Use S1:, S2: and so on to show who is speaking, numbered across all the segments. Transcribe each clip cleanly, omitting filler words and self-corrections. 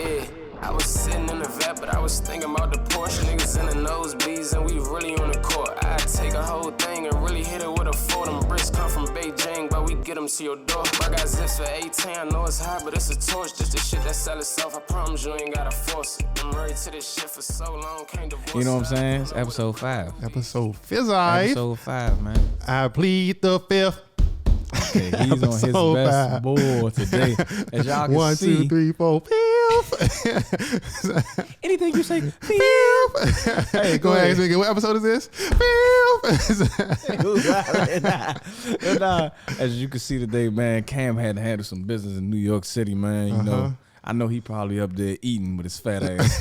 S1: Yeah, I was sitting in the vet, but I was thinking about the Porsche. Niggas in the nosebleeds, and we really on the court. I'd take a whole thing and really hit it with a four. Them bricks come from Beijing, but we get them to your door. I got zips for 18, I know it's hot, but it's a torch. Just the shit that sell itself, I promise you ain't gotta force it. I'm married to this shit for so long, can't divorce it.
S2: You know what I'm saying? It's episode 5.
S3: Episode 5.
S2: Episode 5, man.
S3: I plead the 5th.
S2: Okay, he's on his best board today. As y'all can
S3: 1,
S2: see.
S3: 2, 3, 4, 5.
S2: Anything you say, 5.
S3: Hey, go ahead. Nigga. What episode is this? 5.
S2: Nah. As you can see today, man, Cam had to handle some business in New York City, man. You know, I know he probably up there eating with his fat ass.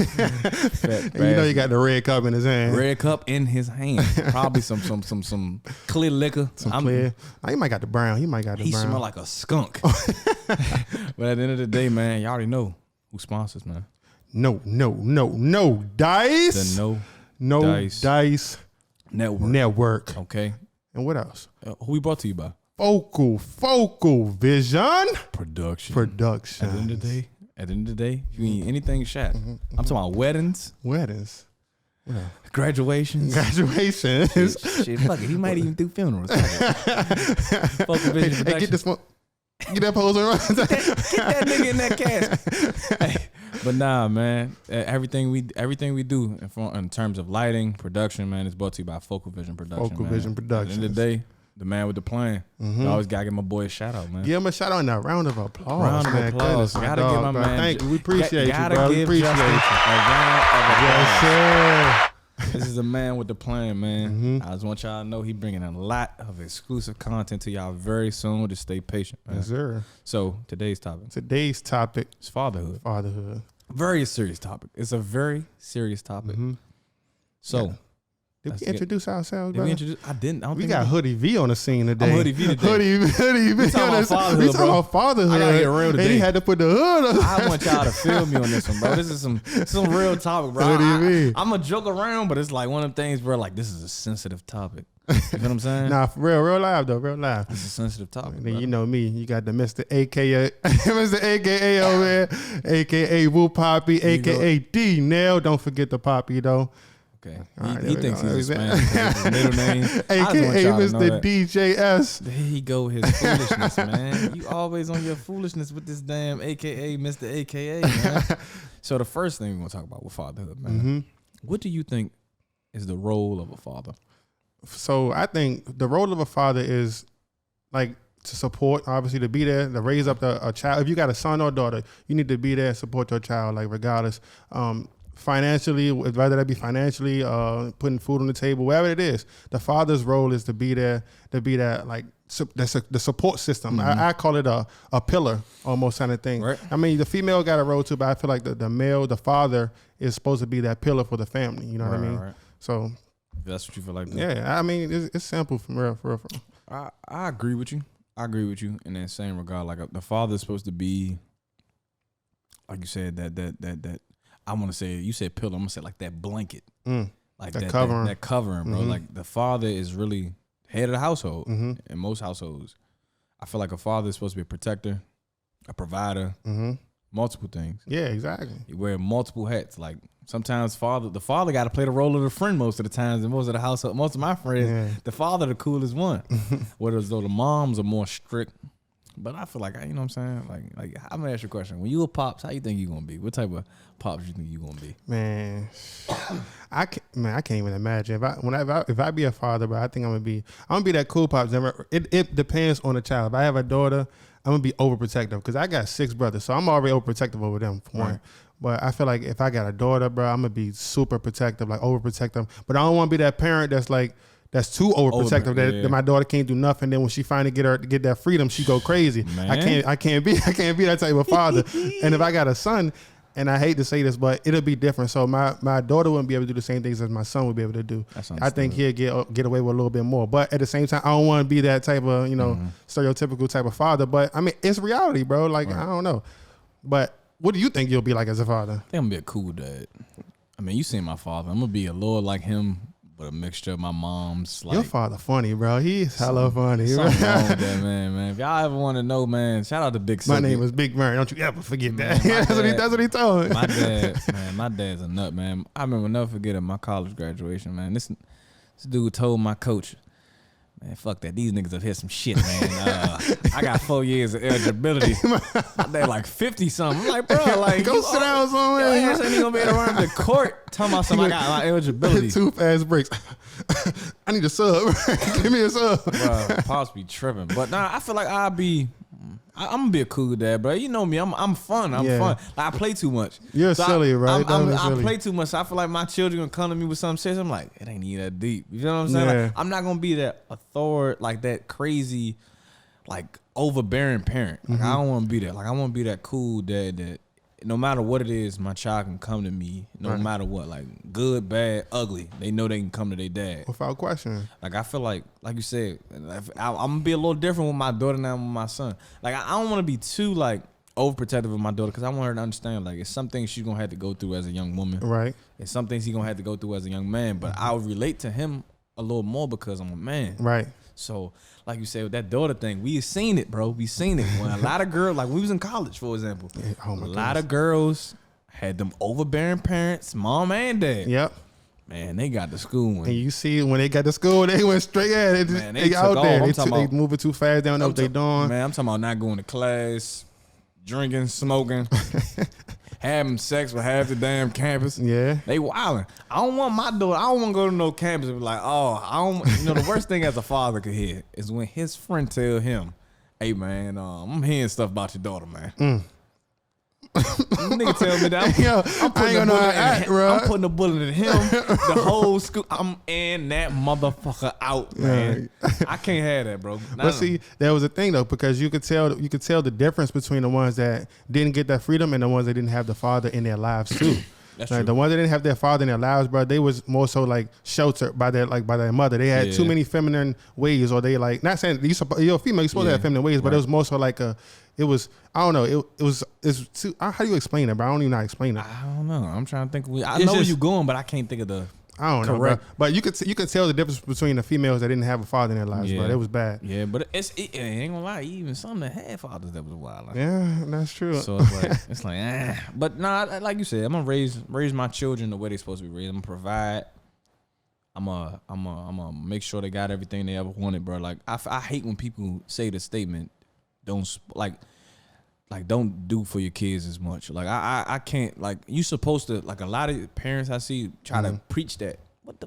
S3: You know he got the red cup in his hand.
S2: Red cup in his hand. Probably some clear liquor.
S3: Clear. Oh, he might got the brown. He brown.
S2: He smell like a skunk. But at the end of the day, man, y'all already know who sponsors, man.
S3: No Dice.
S2: The
S3: No Dice Network.
S2: Okay.
S3: And what else?
S2: Who we brought to you by?
S3: Focal Vision
S2: Production.
S3: At the
S2: end of the day, if you need anything shot. I'm talking about weddings.
S3: Yeah.
S2: Graduations. Shit, fuck it. He might even do funerals. Focal Vision Production.
S3: Hey, get this one. Get that pose and run.
S2: Get that nigga in that casket. Hey, but nah, man. Everything we do in terms of lighting, production, man, is brought to you by Focal Vision Production.
S3: Focal Vision Production.
S2: At the end of the day, the man with the plan. I always gotta give my boy a shout out, man.
S3: Give him a shout out and a round of applause.
S2: Gotta give my man.
S3: Thank you. We appreciate you,
S2: gotta
S3: bro. We
S2: give
S3: appreciate
S2: Justin
S3: you.
S2: a round of applause.
S3: Yes, sir.
S2: This is a man with the plan, man. I just want y'all to know he bringing a lot of exclusive content to y'all very soon. Just stay patient, man.
S3: Yes, sir.
S2: So today's topic
S3: is
S2: fatherhood. Very serious topic. It's a very serious topic. So.
S3: Did we introduce ourselves, bro?
S2: I didn't. We got
S3: Hoodie V on the scene today.
S2: I'm Hoodie V today.
S3: Hoodie V.
S2: We talking about fatherhood, bro.
S3: About fatherhood.
S2: I gotta get real today.
S3: And he had to put the hood on.
S2: I want y'all to feel me on this one, bro. This is some real topic, bro. I'm going to joke around, but it's like one of them things, bro, like this is a sensitive topic. You know what I'm saying?
S3: Nah, for real live, though. Real live.
S2: It's a sensitive topic.
S3: And then you know me. You got the Mr. AKA, Mr. AKA over there, AKA Woo Poppy, AKA D Nail. Don't forget the Poppy, though.
S2: Okay.
S3: Right,
S2: he thinks he's Hispanic. His middle name.
S3: AKA Mr. DJS.
S2: There he go, his foolishness, man. You always on your foolishness with this damn AKA Mr. AKA, man. So the first thing we're going to talk about with fatherhood, man. What do you think is the role of a father?
S3: So I think the role of a father is like to support, obviously to be there, to raise up a child. If you got a son or daughter, you need to be there and support your child, like regardless. Financially, whether that be financially, putting food on the table, whatever it is, the father's role is to be there, like the support system. I call it a pillar almost kind of thing.
S2: Right.
S3: I mean, the female got a role too, but I feel like the male, the father is supposed to be that pillar for the family. You know what I mean? Right. So
S2: that's what you feel like.
S3: Yeah, I mean, it's simple for real.
S2: I agree with you. In that same regard. Like the father is supposed to be, like you said, that. I want to say, you said pillow, I'm going to say like that blanket. Like that covering. That covering, bro. Like the father is really head of the household in most households. I feel like a father is supposed to be a protector, a provider, multiple things.
S3: Yeah, exactly.
S2: You wear multiple hats. Like sometimes the father got to play the role of the friend most of the times in most of the household. Most of my friends, the father the coolest one. Whereas though the moms are more strict. But I feel like, you know what I'm saying? Like I'm going to ask you a question. When you a pops, how you think you going to be? What type of pops you think you going to be?
S3: Man, I can't even imagine. If I be a father, but I think I'm going to be that cool pops. It depends on the child. If I have a daughter, I'm going to be overprotective because I got 6 brothers. So I'm already overprotective over them, for one. But I feel like if I got a daughter, bro, I'm going to be super protective, like overprotective. But I don't want to be that parent that's like, that's too overprotective that my daughter can't do nothing. Then when she finally get that freedom, she go crazy. Man. I can't be that type of father. And if I got a son, and I hate to say this, but it'll be different. So my daughter wouldn't be able to do the same things as my son would be able to do. I think he'll get away with a little bit more. But at the same time, I don't want to be that type of stereotypical type of father. But I mean, it's reality, bro. Like I don't know. But what do you think you'll be like as a father?
S2: I think I'm gonna be a cool dad. I mean, you seen my father. I'm gonna be a lord like him. but a mixture of my mom's. Like,
S3: your father funny, bro. He's hella funny.
S2: Something wrong with that man. If y'all ever want to know, man, shout out to Big Silky.
S3: My name is Big Murray. Don't you ever forget that.
S2: Man,
S3: That's what he told me.
S2: My dad's a nut, man. I remember never forget at my college graduation, man. This dude told my coach, man, fuck that. These niggas have hit some shit, man. I got 4 years of eligibility. They're like 50 something. I'm like, bro, like
S3: go sit down somewhere.
S2: Your ass ain't even gonna be able to run the court. Talking about something. I got my eligibility.
S3: Two fast breaks. I need a sub. Give me a sub.
S2: Bro, pops be tripping. But nah, I feel like I'm gonna be a cool dad, bro. You know me. I'm fun. I'm fun. Like, I play too much.
S3: You're silly, right?
S2: I play too much. So I feel like my children gonna come to me with something serious. I'm like, it ain't even that deep. You know what I'm saying?
S3: Yeah.
S2: Like, I'm not gonna be that authority, like that crazy, like overbearing parent. Like, I don't want to be that. Like, I want to be that cool dad that no matter what it is, my child can come to me. No matter what, like good, bad, ugly. They know they can come to their dad
S3: without question.
S2: Like, I feel like you said, I'm gonna be a little different with my daughter than with my son. Like, I don't want to be too like overprotective of my daughter because I want her to understand like it's some things she's gonna have to go through as a young woman,
S3: right?
S2: And some things he's gonna have to go through as a young man. But I'll relate to him a little more because I'm a man,
S3: right?
S2: So, like you said, with that daughter thing, we seen it, bro. We seen it when a lot of girls, like we was in college, for example, a lot of girls had them overbearing parents, mom and dad.
S3: Yep.
S2: Man, they got to school.
S3: And you see, when they got to school, they went straight at it.
S2: Man,
S3: they out there.
S2: They
S3: moving too fast. They don't know what they doing.
S2: Man, I'm talking about not going to class, drinking, smoking, having sex with half the damn campus.
S3: Yeah.
S2: They wilding. I don't want my daughter. I don't want to go to no campus and be like, oh, I don't. You know, the worst thing as a father could hear is when his friend tell him, hey, man, I'm hearing stuff about your daughter, man. Nigga tell me that. I'm putting a bullet in him. The whole school. I'm in that motherfucker out, man. I can't have that, bro.
S3: But see, there was a thing though, because you could tell the difference between the ones that didn't get that freedom and the ones that didn't have the father in their lives too.
S2: That's
S3: like
S2: true.
S3: The ones that didn't have their father in their lives, bro, they was more so like sheltered by their mother. They had too many feminine ways, or they like, not saying you're a female, you're supposed to have feminine ways, but it was more so like it was, I don't know, it's too, how do you explain it, bro? I don't even know how to explain it.
S2: I don't know. I'm trying to think. I know where you're going, but I can't think of the.
S3: I don't know, bro. But you could tell the difference between the females that didn't have a father in their lives, bro. It was bad.
S2: Yeah, but it ain't gonna lie. Even some that had fathers that was wild. Like,
S3: yeah, that's true.
S2: So it's like, But nah, like you said, I'm gonna raise my children the way they're supposed to be raised. I'm gonna provide. I'm gonna make sure they got everything they ever wanted, bro. Like I hate when people say the statement, don't do for your kids as much. Like I can't, like, you supposed to, like, a lot of parents I see try to preach that.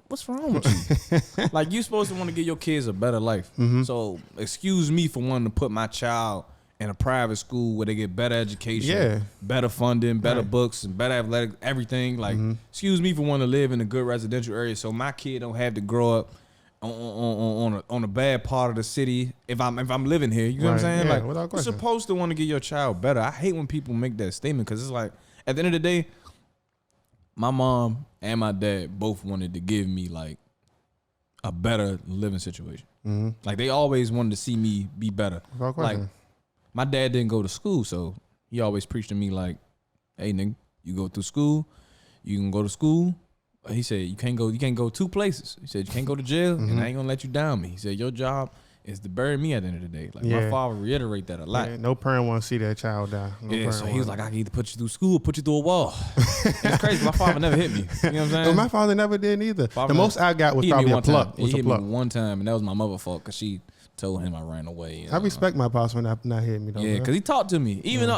S2: What's wrong with you? Like, you supposed to want to give your kids a better life. So excuse me for wanting to put my child in a private school where they get better education, better funding, better books, and better athletic, everything. Like, excuse me for wanting to live in a good residential area so my kid don't have to grow up on a bad part of the city if I'm living here. You know what I'm saying?
S3: Yeah,
S2: like, you're supposed to want to get your child better. I hate when people make that statement because it's like, at the end of the day, my mom and my dad both wanted to give me like a better living situation. Like, they always wanted to see me be better. Like, my dad didn't go to school, so he always preached to me like, hey, nigga, you go through school, you can go to school. He said, you can't go two places. He said, you can't go to jail, and I ain't gonna let you down me. He said, your job is to bury me at the end of the day. Like, my father reiterate that a lot.
S3: Yeah, no parent want to see their child die.
S2: So he was like, I can either put you through school or put you through a wall. It's crazy. My father never hit me. You know what I'm saying?
S3: No, my father never did either. The most I got was probably a pluck.
S2: He hit me one time, and that was my mother's fault because she told him I ran away.
S3: I respect my pops when not hitting me though.
S2: Yeah, because he talked to me. Even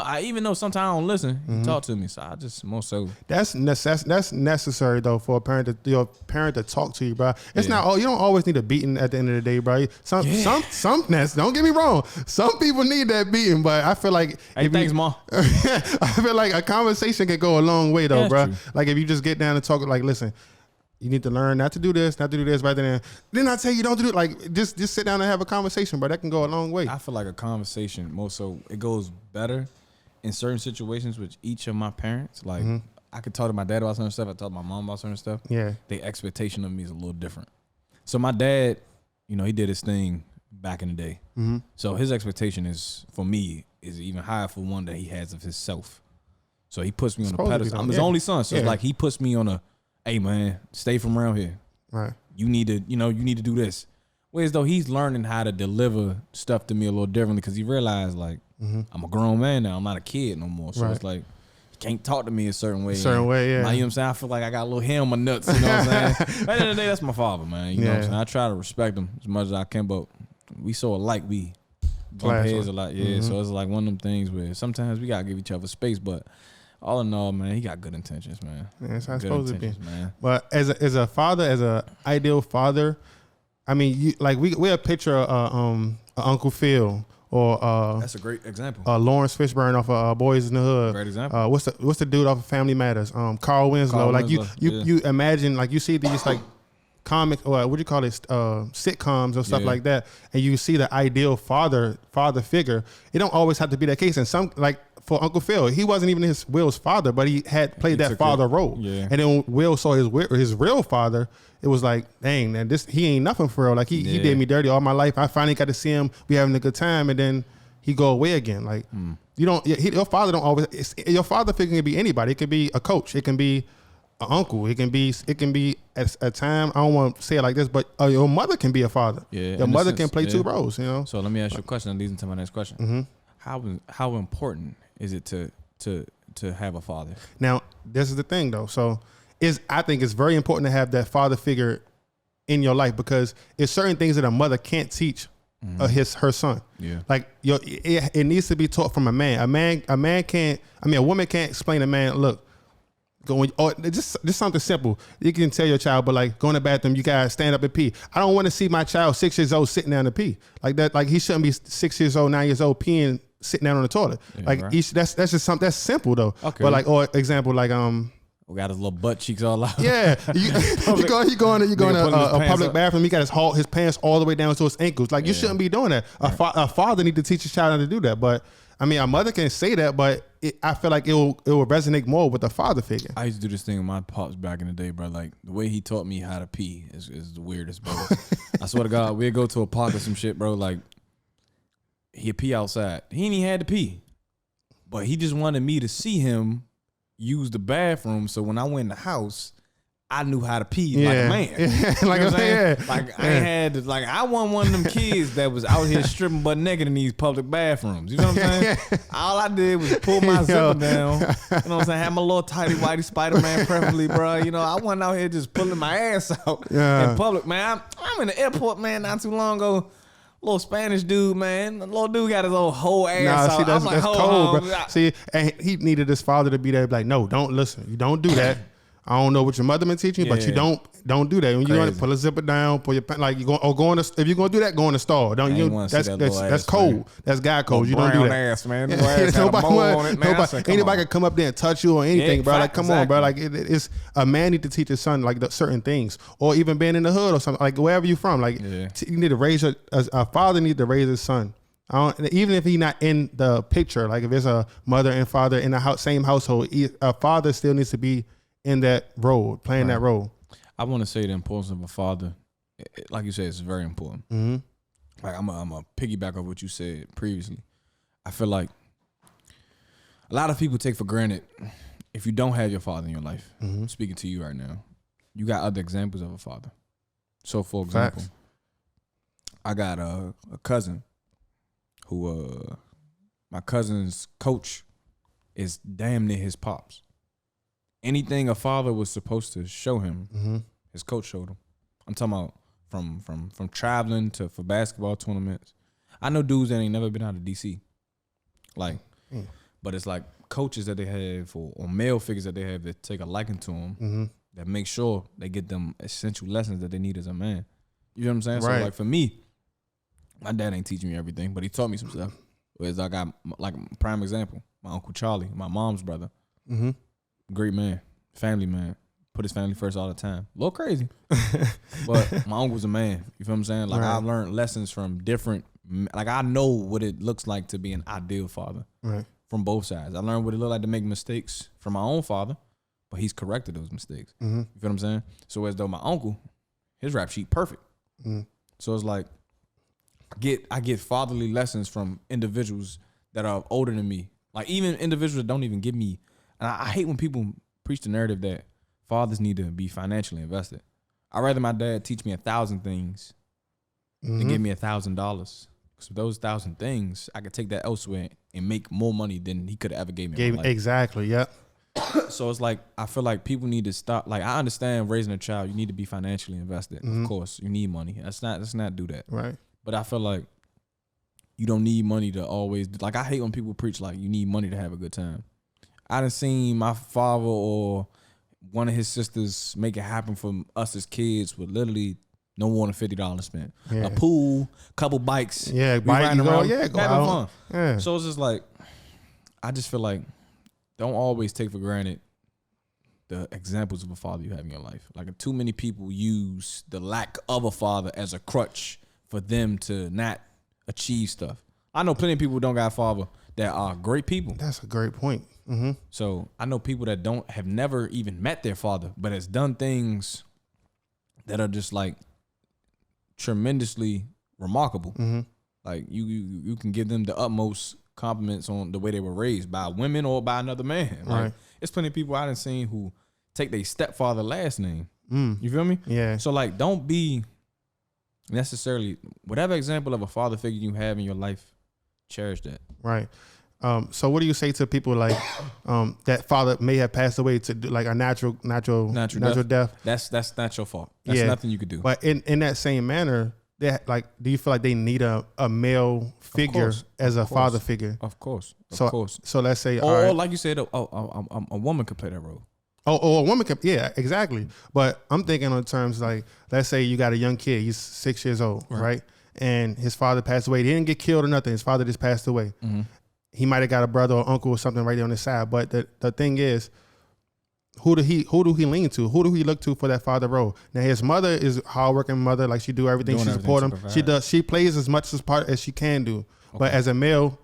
S2: though sometimes I don't listen, he talked to me. So I just more so.
S3: That's necessary though for a parent to talk to you, bro. It's not. You don't always need a beating at the end of the day, bro. Some don't get me wrong. Some people need that beating, but I feel like
S2: thanks, Mom.
S3: I feel like a conversation can go a long way though, bro.
S2: True.
S3: Like, if you just get down and talk, like, listen, you need to learn not to do this, right then. Then I tell you don't do it. Like, just sit down and have a conversation, bro. That can go a long way.
S2: I feel like a conversation more so it goes better in certain situations with each of my parents. Like, I could talk to my dad about certain stuff. I talk to my mom about certain stuff.
S3: Yeah.
S2: The expectation of me is a little different. So my dad, he did his thing back in the day. So his expectation is for me is even higher for one that he has of himself. So he puts me on a pedestal. I'm his only son, so it's like he puts me on a, hey, man, stay from around here.
S3: Right.
S2: you need to do this. Whereas though he's learning how to deliver stuff to me a little differently because he realized like I'm a grown man now. I'm not a kid no more. So it's like he can't talk to me a certain way.
S3: Yeah. Like,
S2: you know what I'm saying? I feel like I got a little hair on my nuts. You know what I'm saying? At the end of the day, that's my father, man. You know what I'm saying? I try to respect him as much as I can, but we so alike. We bump heads a lot. Yeah. So it's like one of them things where sometimes we gotta give each other space, but. All in all, man, he got good intentions, man.
S3: Yeah, that's how it's supposed to be,
S2: man.
S3: But as a father, as a ideal father, I mean, we a picture of Uncle Phil or
S2: that's a great example.
S3: Lawrence Fishburne off of Boys in the Hood.
S2: Great example.
S3: What's the dude off of Family Matters? Carl Winslow. You imagine like you see these like comics or what do you call it sitcoms or stuff like that, and you see the ideal father figure. It don't always have to be that case. And some like. For Uncle Phil, he wasn't even Will's father, but he had played that father role. Yeah. And then when Will saw his real father, it was like, dang, man, he ain't nothing for real. Like he did me dirty all my life. I finally got to see him be having a good time, and then he go away again. Like you don't, your father don't always. Your father figure can be anybody. It can be a coach. It can be an uncle. It can be at a time. I don't want to say it like this, but your mother can be a father. Yeah. Your mother can play two roles. You know.
S2: So let me ask you a question. That leads into my next question. How important is it to have a father? Now,
S3: this is the thing though. So I think it's very important to have that father figure in your life because it's certain things that a mother can't teach her son.
S2: Yeah.
S3: Like it needs to be taught from a man. A woman can't explain to a man, look, just something simple. You can tell your child, but like go in the bathroom, you gotta stand up and pee. I don't want to see my child 6 years old sitting down to pee like that. Like he shouldn't be 6 years old, 9 years old peeing sitting down on the toilet. Yeah, like right. That's just something that's simple though. Okay. But like, or example, like
S2: we got his little butt cheeks all out.
S3: Yeah, you go in a public bathroom. He got his pants all the way down to his ankles. Like you shouldn't be doing that. A father need to teach his child how to do that. But I mean, a mother can say that, but I feel like it will resonate more with the father figure.
S2: I used to do this thing with my pops back in the day, bro. Like the way he taught me how to pee is the weirdest, bro. I swear to God, we'd go to a park or some shit, bro. Like he'd pee outside. He ain't even had to pee, but he just wanted me to see him use the bathroom. So when I went in the house, I knew how to pee like a man.
S3: Yeah. Like you know
S2: like I ain't had to, I wasn't one of them kids that was out here stripping butt naked in these public bathrooms. You know what I'm saying? All I did was pull my zipper down. You know what I'm saying? Have my little tighty whitey Spider-Man preferably, bro. You know, I wasn't out here just pulling my ass out in public, man. I'm in the airport, man, not too long ago. Little Spanish dude, man. The little dude got his whole ass out.
S3: See, that's cold, bro. See, and he needed his father to be there, like, no, don't listen. You don't do that. I don't know what your mother been teaching you, but you don't do that. When you want to pull a zipper down, pull your like you if you're gonna do that, go in the store. Don't you? That's cold. Man. That's guy code. You don't do that.
S2: Ass, man.
S3: Anybody can come up there and touch you or anything, bro. Like, come on, bro. Like it's a man need to teach his son like certain things, or even being in the hood or something. Like wherever you from, like you need to raise a father need to raise his son. Even if he's not in the picture, like if there's a mother and father in the same household, a father still needs to be in that role, playing that role.
S2: I want to say the importance of a father, like you said, it's very important.
S3: Mm-hmm.
S2: Like I'm a piggyback of what you said previously. I feel like a lot of people take for granted if you don't have your father in your life.
S3: Mm-hmm.
S2: Speaking to you right now, you got other examples of a father. So, for example, I got a cousin who my cousin's coach is damn near his pops. Anything a father was supposed to show him, his coach showed him. I'm talking about from traveling for basketball tournaments. I know dudes that ain't never been out of DC. Like, but it's like coaches that they have or male figures that they have that take a liking to them that make sure they get them essential lessons that they need as a man. You know what I'm saying?
S3: Right.
S2: So like for me, my dad ain't teaching me everything, but he taught me some stuff. Whereas I got like prime example, my Uncle Charlie, my mom's brother. Great man, family man, put his family first all the time. A little crazy, but my uncle's a man. You feel what I'm saying? Like I learned lessons from different. Like I know what it looks like to be an ideal father from both sides. I learned what it looked like to make mistakes from my own father, but he's corrected those mistakes. You feel what I'm saying? So as though my uncle, his rap sheet perfect. So it's like I get fatherly lessons from individuals that are older than me. Like even individuals that don't even give me. And I hate when people preach the narrative that fathers need to be financially invested. I'd rather my dad teach me 1,000 things than give me $1,000. Because with those 1,000 things, I could take that elsewhere and make more money than he could have ever gave me. In my life.
S3: Exactly. Yep.
S2: So it's like, I feel like people need to stop. Like, I understand raising a child, you need to be financially invested. Of course, you need money. Let's not do that.
S3: Right.
S2: But I feel like you don't need money to always, like, I hate when people preach like you need money to have a good time. I done seen my father or one of his sisters make it happen for us as kids with literally no more than $50 spent.
S3: Yeah.
S2: A pool, couple bikes.
S3: Yeah,
S2: we
S3: bike,
S2: riding around,
S3: go
S2: having
S3: out.
S2: fun.
S3: Yeah.
S2: So it's just like, I just feel like, don't always take for granted the examples of a father you have in your life. Like, too many people use the lack of a father as a crutch for them to not achieve stuff. I know plenty of people who don't got a father that are great people.
S3: That's a great point. Mm-hmm.
S2: So I know people that have never even met their father, but has done things that are just like tremendously remarkable.
S3: Mm-hmm.
S2: Like you can give them the utmost compliments on the way they were raised by women or by another man. Like,
S3: Right.
S2: it's plenty of people I done seen who take their stepfather last name. You feel me?
S3: Yeah.
S2: So like, don't be necessarily, whatever example of a father figure you have in your life, cherish that.
S3: Right. So what do you say to people like that father may have passed away to do like a natural death?
S2: That's not your fault. That's nothing you could do.
S3: But in that same manner, that like, do you feel like they need a male figure as a father figure?
S2: Of course.
S3: So let's say,
S2: or like you said, a woman could play that role.
S3: Oh, a woman can, yeah, exactly. But I'm thinking on terms like, let's say you got a young kid, he's 6 years old, right? And his father passed away. He didn't get killed or nothing. His father just passed away. Mm-hmm. He might have got a brother or uncle or something right there on his side. But the thing is, who do he lean to? Who do he look to for that father role? Now his mother is a hardworking mother, like she do everything. She support him. She plays as much as part as she can do. Okay. But as a male,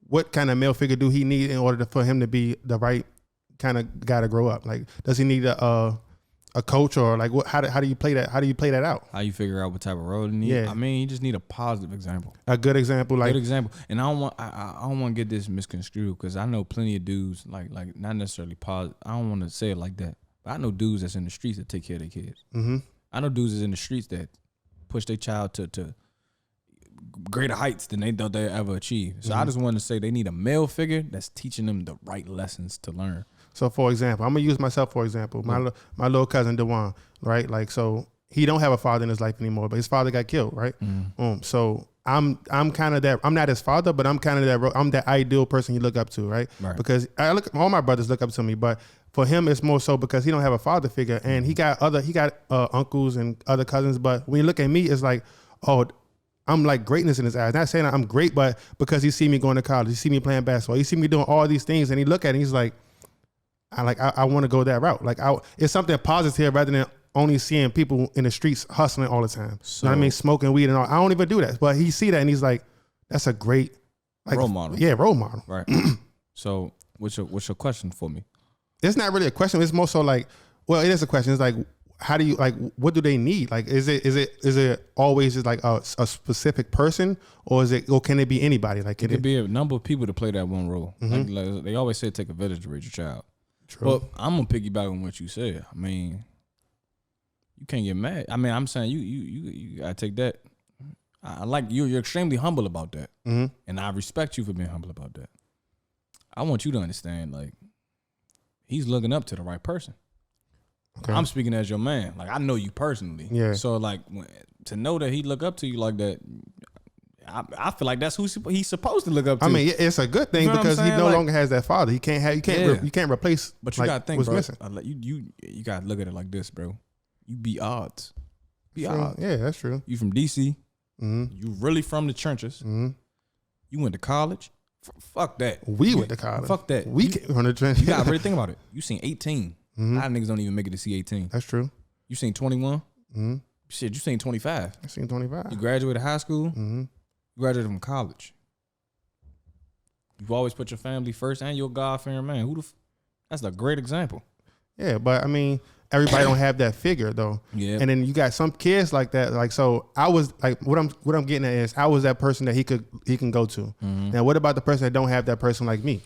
S3: what kind of male figure do he need in order for him to be the right kind of guy to grow up? Like, does he need a coach, or like what? How do you play that? How do you play that out?
S2: How you figure out what type of role you need?
S3: Yeah.
S2: I mean, you just need a positive example.
S3: A good example, like
S2: good example. And I don't want to get this misconstrued, because I know plenty of dudes like not necessarily positive. I don't want to say it like that, but I know dudes that's in the streets that take care of their kids. Mm-hmm. I know dudes that's in the streets that push their child to greater heights than they thought they'd ever achieve. So I just wanted to say they need a male figure that's teaching them the right lessons to learn.
S3: So for example, I'm gonna use myself for example. My little cousin Dewan, right? Like, so he don't have a father in his life anymore, but his father got killed, right? So I'm kind of that. I'm not his father, but I'm kind of that. I'm that ideal person you look up to, right? Because all my brothers look up to me, but for him it's more so because he don't have a father figure, and he got uncles and other cousins. But when you look at me, it's like, oh, I'm like greatness in his eyes. Not saying I'm great, but because he see me going to college, he see me playing basketball, he see me doing all these things, and he look at it and he's like, I want to go that route. Like, it's something positive rather than only seeing people in the streets hustling all the time. So, you know what I mean? Smoking weed and all. I don't even do that. But he see that and he's like, that's a great
S2: role model.
S3: Yeah, role model.
S2: Right. So what's your question for me?
S3: It's not really a question. It's more so like, well, it is a question. It's like, how do you, like, what do they need? Like, is it always just like a specific person, or can it be anybody? Like,
S2: it could be a number of people to play that one role. Mm-hmm. Like they always say, take a village to raise your child. True. But I'm gonna piggyback on what you said. I mean, you can't get mad. I mean, I'm saying you gotta take that. I like you. You're extremely humble about that, and I respect you for being humble about that. I want you to understand, like, he's looking up to the right person. Okay. I'm speaking as your man. Like, I know you personally. Yeah. So like, to know that he look up to you like that, I feel like that's who he's supposed to look up to.
S3: I mean, it's a good thing, you know, because he no longer has that father. He can't replace.
S2: But you gotta think, bro. Missing. You gotta look at it like this, bro. You be odds. Odds.
S3: Yeah, that's true.
S2: You from DC. You really from the trenches. You went to college. Fuck that.
S3: We went to college.
S2: Fuck that.
S3: We came from the trenches.
S2: You gotta really think about it. You seen 18. A lot of niggas don't even make it to see 18.
S3: That's true.
S2: You seen 21. Shit, you seen 25.
S3: I seen 25.
S2: You graduated high school. You graduated from college. You've always put your family first, and you're a God-fearing man. That's a great example.
S3: Yeah, but I mean, everybody don't have that figure though. Yeah. And then you got some kids like that. Like, so I was like, what I'm getting at is, I was that person that he can go to. Now, what about the person that don't have that person like me?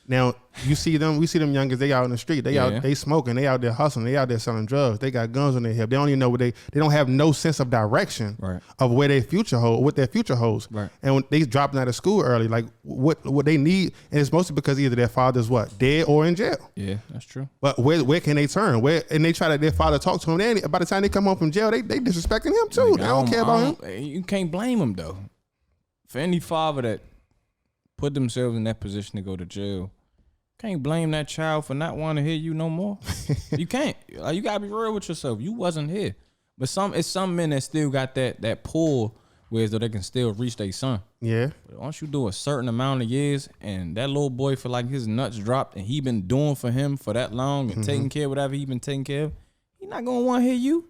S3: Now we see them youngers. They out in the street. They smoking. They out there hustling. They out there selling drugs. They got guns on their hip. They don't even know what they don't have no sense of direction of where their future holds.
S2: Right.
S3: And when they dropping out of school early, like what they need, and it's mostly because either their father's dead or in jail.
S2: Yeah, that's true.
S3: But where can they turn? And they try to their father talk to them. By the time they come home from jail, they disrespecting him too. They don't care about him.
S2: You can't blame them though. For any father that put themselves in that position to go to jail, can't blame that child for not wanting to hear you no more. You can't. Like, you gotta be real with yourself. You wasn't here. But it's some men that still got that pull, whereas though they can still reach their son.
S3: Yeah.
S2: But once you do a certain amount of years, and that little boy feel like his nuts dropped, and he been doing for him for that long and taking care of whatever he been taking care of, he not gonna want to hear you.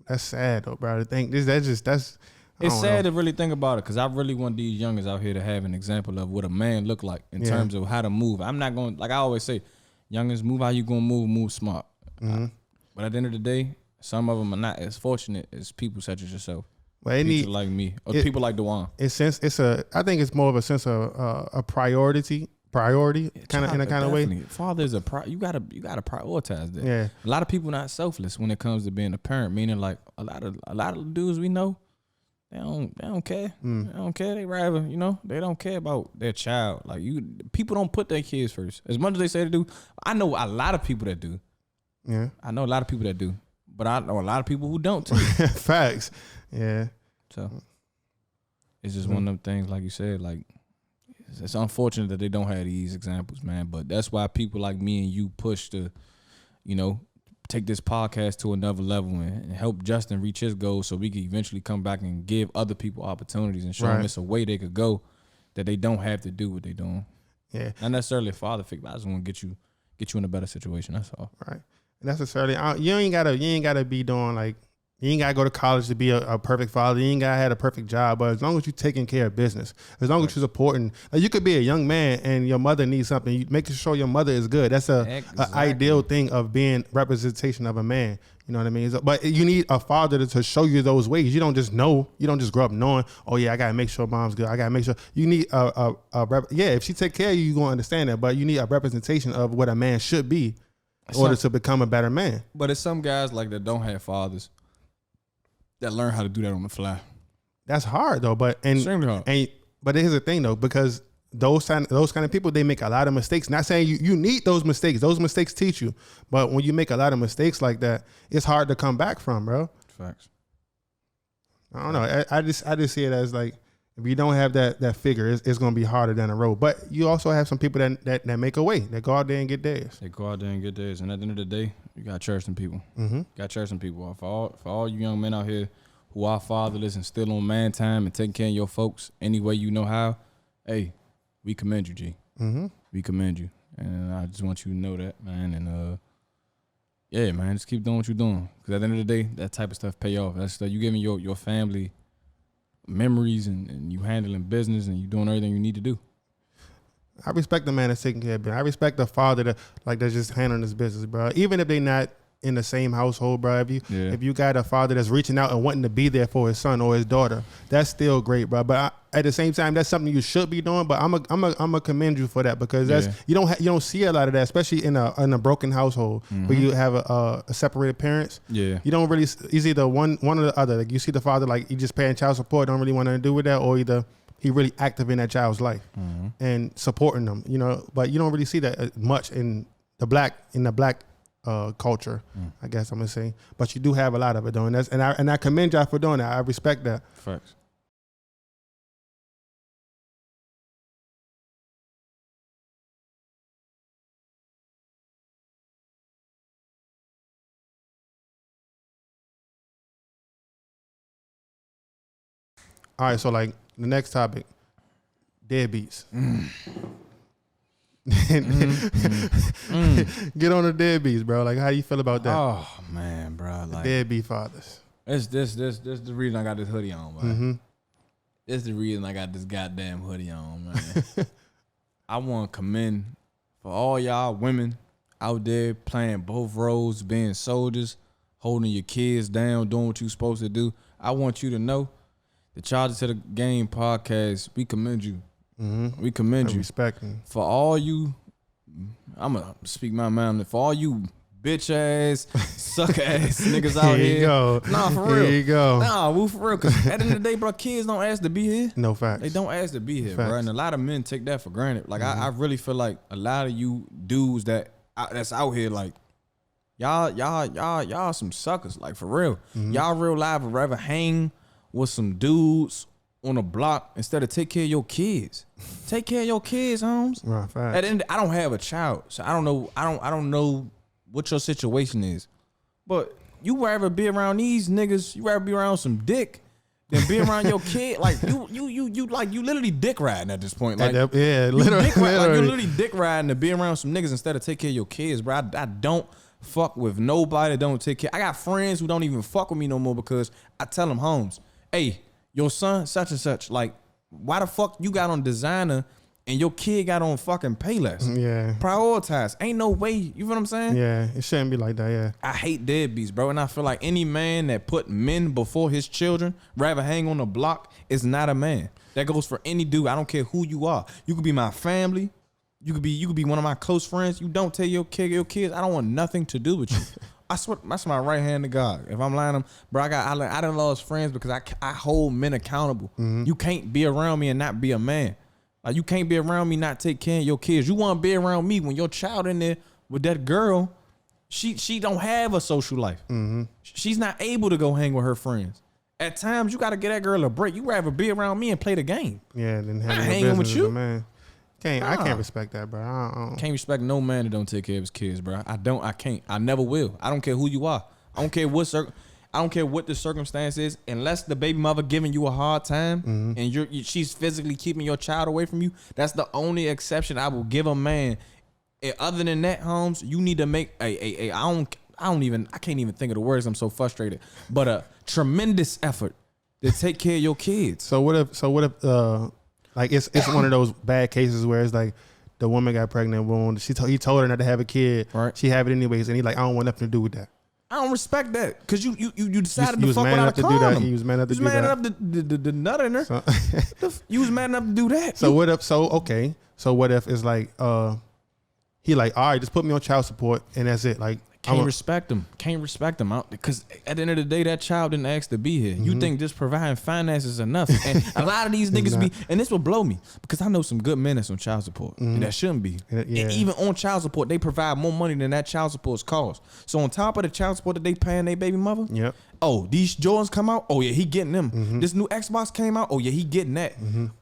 S3: That's sad though, bro. To think that's.
S2: It's sad to really think about it, because I really want these youngers out here to have an example of what a man look like in terms of how to move. I'm not going, like I always say, youngers, move how you going to move smart. But at the end of the day, some of them are not as fortunate as people such as yourself.
S3: Well,
S2: people like me, or people like Dewan.
S3: I think it's more of a sense of a priority kind of in a kind of way.
S2: Father is you gotta prioritize that.
S3: Yeah.
S2: A lot of people not selfless when it comes to being a parent, meaning like a lot of dudes we know, They don't care. They don't care. They rather, they don't care about their child. Like people don't put their kids first. As much as they say they do, I know a lot of people that do.
S3: Yeah.
S2: I know a lot of people that do. But I know a lot of people who don't too.
S3: Facts. Yeah.
S2: So it's just one of them things, like you said, like it's unfortunate that they don't have these examples, man. But that's why people like me and you push to, take this podcast to another level and help Justin reach his goals, so we can eventually come back and give other people opportunities and show them it's a way they could go that they don't have to do what they're doing.
S3: Yeah.
S2: Not necessarily a father figure, but I just want to get you in a better situation. That's all.
S3: Right. And necessarily, you ain't gotta be doing like, you ain't gotta go to college to be a perfect father. You ain't gotta have a perfect job, but as long as you're taking care of business, as long as you're supporting, like you could be a young man and your mother needs something, you making sure your mother is good. That's a ideal thing of being representation of a man. You know what I mean? But you need a father to show you those ways. You don't just know. You don't just grow up knowing, oh yeah, I gotta make sure mom's good. I gotta make sure. You need if she take care of you, you're gonna understand that. But you need a representation of what a man should be in order to become a better man.
S2: But it's some guys like that don't have fathers that learn how to do that on the fly.
S3: That's hard though,
S2: extremely hard.
S3: But here's the thing though, because those kind of people, they make a lot of mistakes. Not saying you need those mistakes. Those mistakes teach you. But when you make a lot of mistakes like that, it's hard to come back from, bro.
S2: Facts.
S3: I don't know. I just see it as like, if you don't have that figure, it's gonna be harder down the road. But you also have some people that make a way, that go out there and get theirs.
S2: They go out there and get theirs, and at the end of the day, you gotta cherish them people. Gotta cherish them people. For all you young men out here who are fatherless and still on man time and taking care of your folks any way you know how, hey, we commend you, G. We commend you, and I just want you to know that, man. And yeah, man, just keep doing what you're doing, because at the end of the day, that type of stuff pay off. That's stuff you giving your family memories, and you handling business, and you doing everything you need to do.
S3: I respect the man that's taking care of it. I respect the father that's just handling his business, bro. Even if they not in the same household, bro. If you got a father that's reaching out and wanting to be there for his son or his daughter, that's still great, bro. But at the same time, that's something you should be doing. But I'm a commend you for that, because you don't see a lot of that, especially in a broken household where you have a separated parents. Yeah, you don't really. It's either one or the other. Like you see the father, like he just paying child support, don't really want to do with that, or either he really active in that child's life and supporting them. But you don't really see that much in the black culture, I guess I'm gonna say. But you do have a lot of it though, and I commend y'all for doing that. I respect that.
S2: Facts.
S3: All right, so like the next topic, deadbeats. Get on the deadbeats, bro. Like, how you feel about that?
S2: Oh man, bro, like
S3: deadbeat fathers.
S2: This the reason I got this hoodie on, man. This the reason I got this goddamn hoodie on, man. I want to commend for all y'all women out there playing both roles, being soldiers, holding your kids down, doing what you're supposed to do. I want you to know the Charges to the Game podcast, we commend you. We commend you.
S3: Respecting.
S2: For all you, I'm going to speak my mind. For all you bitch ass, sucker ass niggas out here.
S3: Here you go.
S2: Nah, for real.
S3: Here you go.
S2: Nah, woo, for real. Because at the end of the day, bro, kids don't ask to be here.
S3: No facts.
S2: They don't ask to be here,
S3: Facts.
S2: bro. And a lot of men take that for granted. Like, I really feel like a lot of you dudes that's out here, like, y'all some suckers. Like, for real. Y'all real life would rather hang with some dudes on a block instead of take care of your kids. Take care of your kids, Holmes.
S3: Right, facts.
S2: At the end, I don't have a child, so I don't know what your situation is. But you rather be around these niggas, you rather be around some dick than be around your kid. Like you literally dick riding at this point. Like
S3: yeah, literally.
S2: you literally dick riding to be around some niggas instead of take care of your kids, bro. I don't fuck with nobody that don't take care. I got friends who don't even fuck with me no more because I tell them, Holmes, hey, your son, such and such, like, why the fuck you got on designer and your kid got on fucking Payless?
S3: Yeah.
S2: Prioritize. Ain't no way. You know what I'm saying?
S3: Yeah, it shouldn't be like that, yeah.
S2: I hate deadbeats, bro. And I feel like any man that put men before his children, rather hang on the block, is not a man. That goes for any dude. I don't care who you are. You could be my family. You could be one of my close friends. You don't tell your kids, I don't want nothing to do with you. I swear, that's my right hand to God. If I'm lying, bro, I done lost friends because I hold men accountable. You can't be around me and not be a man. Like, you can't be around me, not take care of your kids. You want to be around me when your child in there with that girl, she don't have a social life. She's not able to go hang with her friends. At times, you got to get that girl a break. You rather be around me and play the game.
S3: Yeah, than
S2: Not
S3: having
S2: hanging with you.
S3: Man. I can't respect that, bro. I
S2: Can't respect no man that don't take care of his kids, bro. I can't. I never will. I don't care who you are. I don't care what the circumstance is, unless the baby mother giving you a hard time and she's physically keeping your child away from you. That's the only exception I will give a man. And other than that, Holmes, you need to make I can't even think of the words. I'm so frustrated. But a tremendous effort to take care of your kids.
S3: So what if like it's one of those bad cases where it's like the woman got pregnant, he told her not to have a kid.
S2: Right.
S3: She have it anyways, and he like, I don't want nothing to do with that.
S2: I don't respect that because you decided
S3: You
S2: to fuck
S3: man
S2: without a
S3: enough to do that.
S2: condom.
S3: You was man enough to
S2: You
S3: do
S2: was man
S3: that.
S2: enough to nut in her.
S3: So,
S2: You was man enough to do that.
S3: so what if? So okay. So what if it's like he like, all right, just put me on child support and that's it. Like,
S2: Can't respect them. Can't respect them out because at the end of the day, that child didn't ask to be here. You think just providing finances is enough? And a lot of these niggas be, and this will blow me because I know some good men that's on child support, and that shouldn't be.
S3: Yeah.
S2: And even on child support, they provide more money than that child support's cost. So on top of the child support that they paying their baby mother,
S3: Yep.
S2: oh, these Jordans come out, oh yeah, he getting them. This new Xbox came out, oh yeah, he getting that.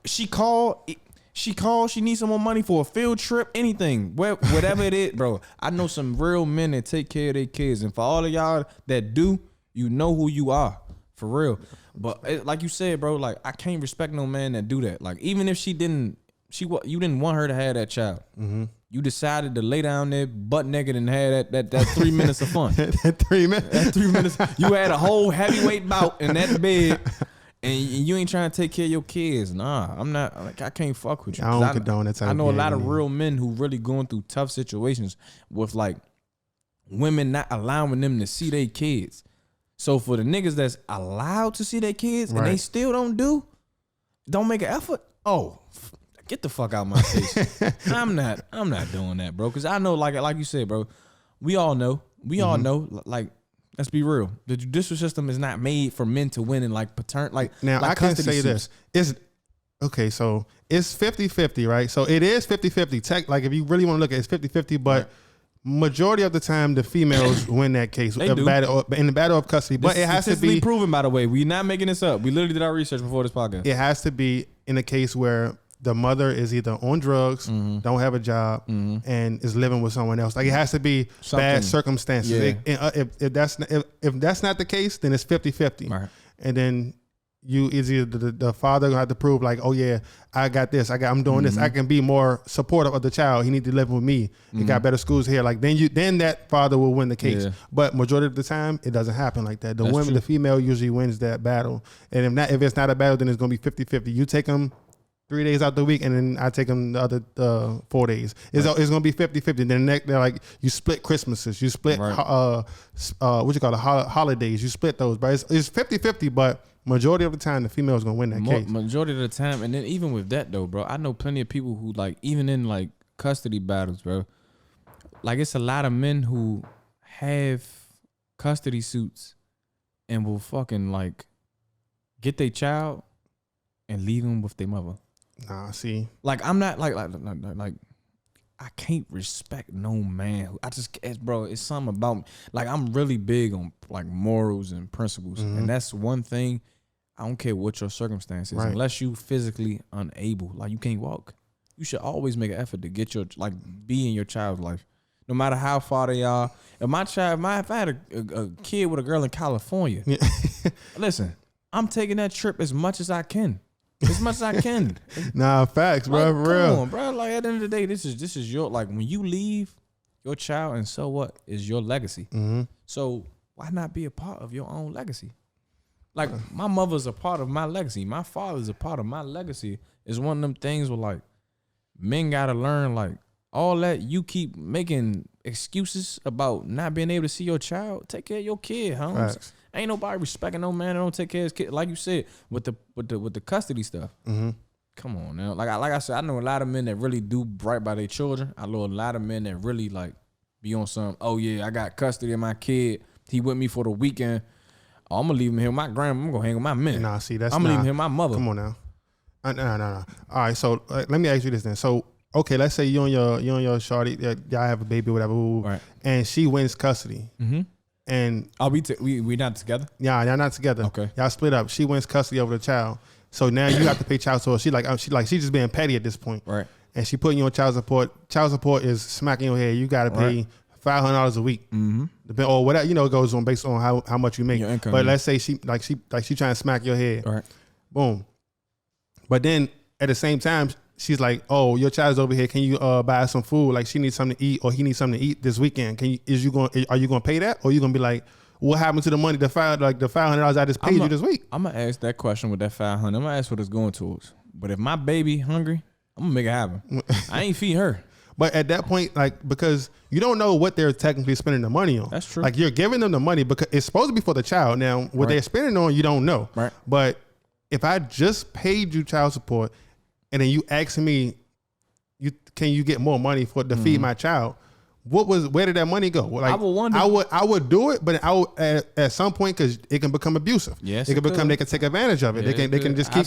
S2: She called, she needs some more money for a field trip, anything, whatever it is, bro. I know some real men that take care of their kids. And for all of y'all that do, you know who you are, for real. But like you said, bro, like I can't respect no man that do that. Like even if you didn't want her to have that child. You decided to lay down there butt naked and have that 3 minutes of fun.
S3: That 3 minutes.
S2: That 3 minutes. You had a whole heavyweight bout in that bed. And you ain't trying to take care of your kids. Nah, I'm not. Like, I can't fuck with you.
S3: I don't condone that type
S2: I know
S3: of
S2: a lot of
S3: behavior.
S2: real men who really going through tough situations with like women not allowing them to see their kids. So for the niggas that's allowed to see their kids and they still don't make an effort. Oh, get the fuck out of my face. I'm not doing that, bro. Because I know, like you said, bro. We all know. Like. Let's be real. The judicial system is not made for men to win in like
S3: Now, I can say this. It's okay, so it's 50-50, right? So it is 50-50. Like if you really want to look at it, it's 50-50, but majority of the time the females win that case in the battle of custody. But it has to be
S2: proven, by the way. We're not making this up. We literally did our research before this podcast.
S3: It has to be in a case where the mother is either on drugs, don't have a job, and is living with someone else. Like it has to be bad circumstances.
S2: Yeah.
S3: If that's not the case, then it's 50-50.
S2: Right.
S3: And then you is either the father gonna have to prove like, oh yeah, I got this, I'm doing this. I can be more supportive of the child. He need to live with me. He got better schools here. Like then that father will win the case.
S2: Yeah.
S3: But majority of the time, it doesn't happen like that.
S2: That's true.
S3: The female usually wins that battle. And if it's not a battle, then it's gonna be 50-50. You take them. 3 days out the week, and then I take them the other 4 days. It's gonna be 50-50. Then they're like you split Christmases, you split what you call the holidays, you split those. But it's 50-50. But majority of the time, the female is gonna win that case.
S2: Majority of the time, and then even with that though, bro, I know plenty of people who like even in like custody battles, bro. Like it's a lot of men who have custody suits and will fucking like get their child and leave him with their mother.
S3: Nah, see,
S2: like I'm not like I can't respect no man who bro. It's something about like I'm really big on like morals and principles, and that's one thing. I don't care what your circumstances, unless you physically unable, like you can't walk. You should always make an effort to get be in your child's life. No matter how far they are. If I had a kid with a girl in California, listen, I'm taking that trip as much as I can. As much as I can.
S3: Nah, facts, bro.
S2: Like,
S3: For real.
S2: Come on, bro. Like at the end of the day, this is your like when you leave your child, and so what is your legacy?
S3: Mm-hmm.
S2: So why not be a part of your own legacy? Like my mother's a part of my legacy. My father's a part of my legacy. It's one of them things where like men gotta learn like. All that you keep making excuses about not being able to see your child. Take care of your kid, huh?
S3: Right.
S2: Ain't nobody respecting no man that don't take care of his kid. Like you said, with the custody stuff.
S3: Mm-hmm.
S2: Come on now. Like I said, I know a lot of men that really do right by their children. I know a lot of men that really like be on some. Oh yeah, I got custody of my kid. He with me for the weekend. Oh, I'm gonna leave him here with my grandma. I'm gonna hang with my men.
S3: Nah, see I'm
S2: gonna leave him here with my mother.
S3: Come on now. No. All right, so let me ask you this then. So. Okay, let's say you and your shorty, y'all have a baby, whatever,
S2: right?
S3: And she wins custody.
S2: Mm-hmm.
S3: And
S2: we not together?
S3: Yeah, y'all not together.
S2: Okay,
S3: y'all split up. She wins custody over the child, so now you have to pay child support. She's just being petty at this point,
S2: right?
S3: And she putting you on child support. Child support is smacking your head. You got to pay $500 a week, or whatever. It goes on based on how much you make.
S2: Your income,
S3: but let's say she trying to smack your head,
S2: right? Boom.
S3: But then at the same time. She's like, oh, your child's over here. Can you buy some food? Like she needs something to eat, or he needs something to eat this weekend. Are you going to pay that, or are you going to be like, what happened to the money? The $500 I just paid you this week.
S2: I'm gonna ask that question with that $500. I'm gonna ask what it's going towards. But if my baby hungry, I'm gonna make it happen. I ain't feed her.
S3: But at that point, like because you don't know what they're technically spending the money on.
S2: That's true.
S3: Like you're giving them the money because it's supposed to be for the child. Now what they're spending on, you don't know.
S2: Right.
S3: But if I just paid you child support. And then you asking me, can you get more money to feed my child? Where did that money go? Like,
S2: I would wonder.
S3: I would do it, but I would at some point because it can become abusive.
S2: Yes,
S3: it can become. They can take advantage of it.
S2: Yeah,
S3: they can just keep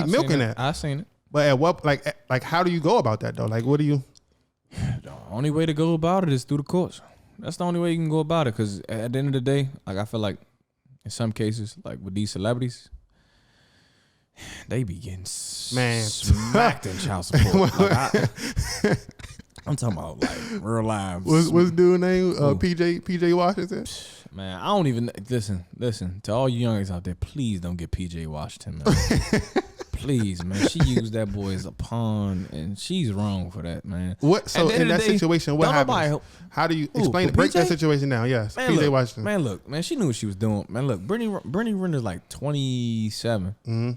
S3: milking that.
S2: I've seen it.
S3: But at what like how do you go about that though? Like what do you?
S2: The only way to go about it is through the courts. That's the only way you can go about it. Because at the end of the day, like I feel like in some cases, like with these celebrities. They be getting smacked in child support. Like I'm talking about like real lives.
S3: What's dude's name? PJ Washington.
S2: Man, I don't even listen to all you youngins out there. Please don't get PJ Washington, man. Please, man. She used that boy as a pawn, and she's wrong for that, man.
S3: What? So in that situation, what happens? How do you explain? Break that situation down. Yes,
S2: man,
S3: PJ Washington.
S2: Man, look, man. She knew what she was doing. Man, look, Brittany Renner's like 27.
S3: Mm-hmm.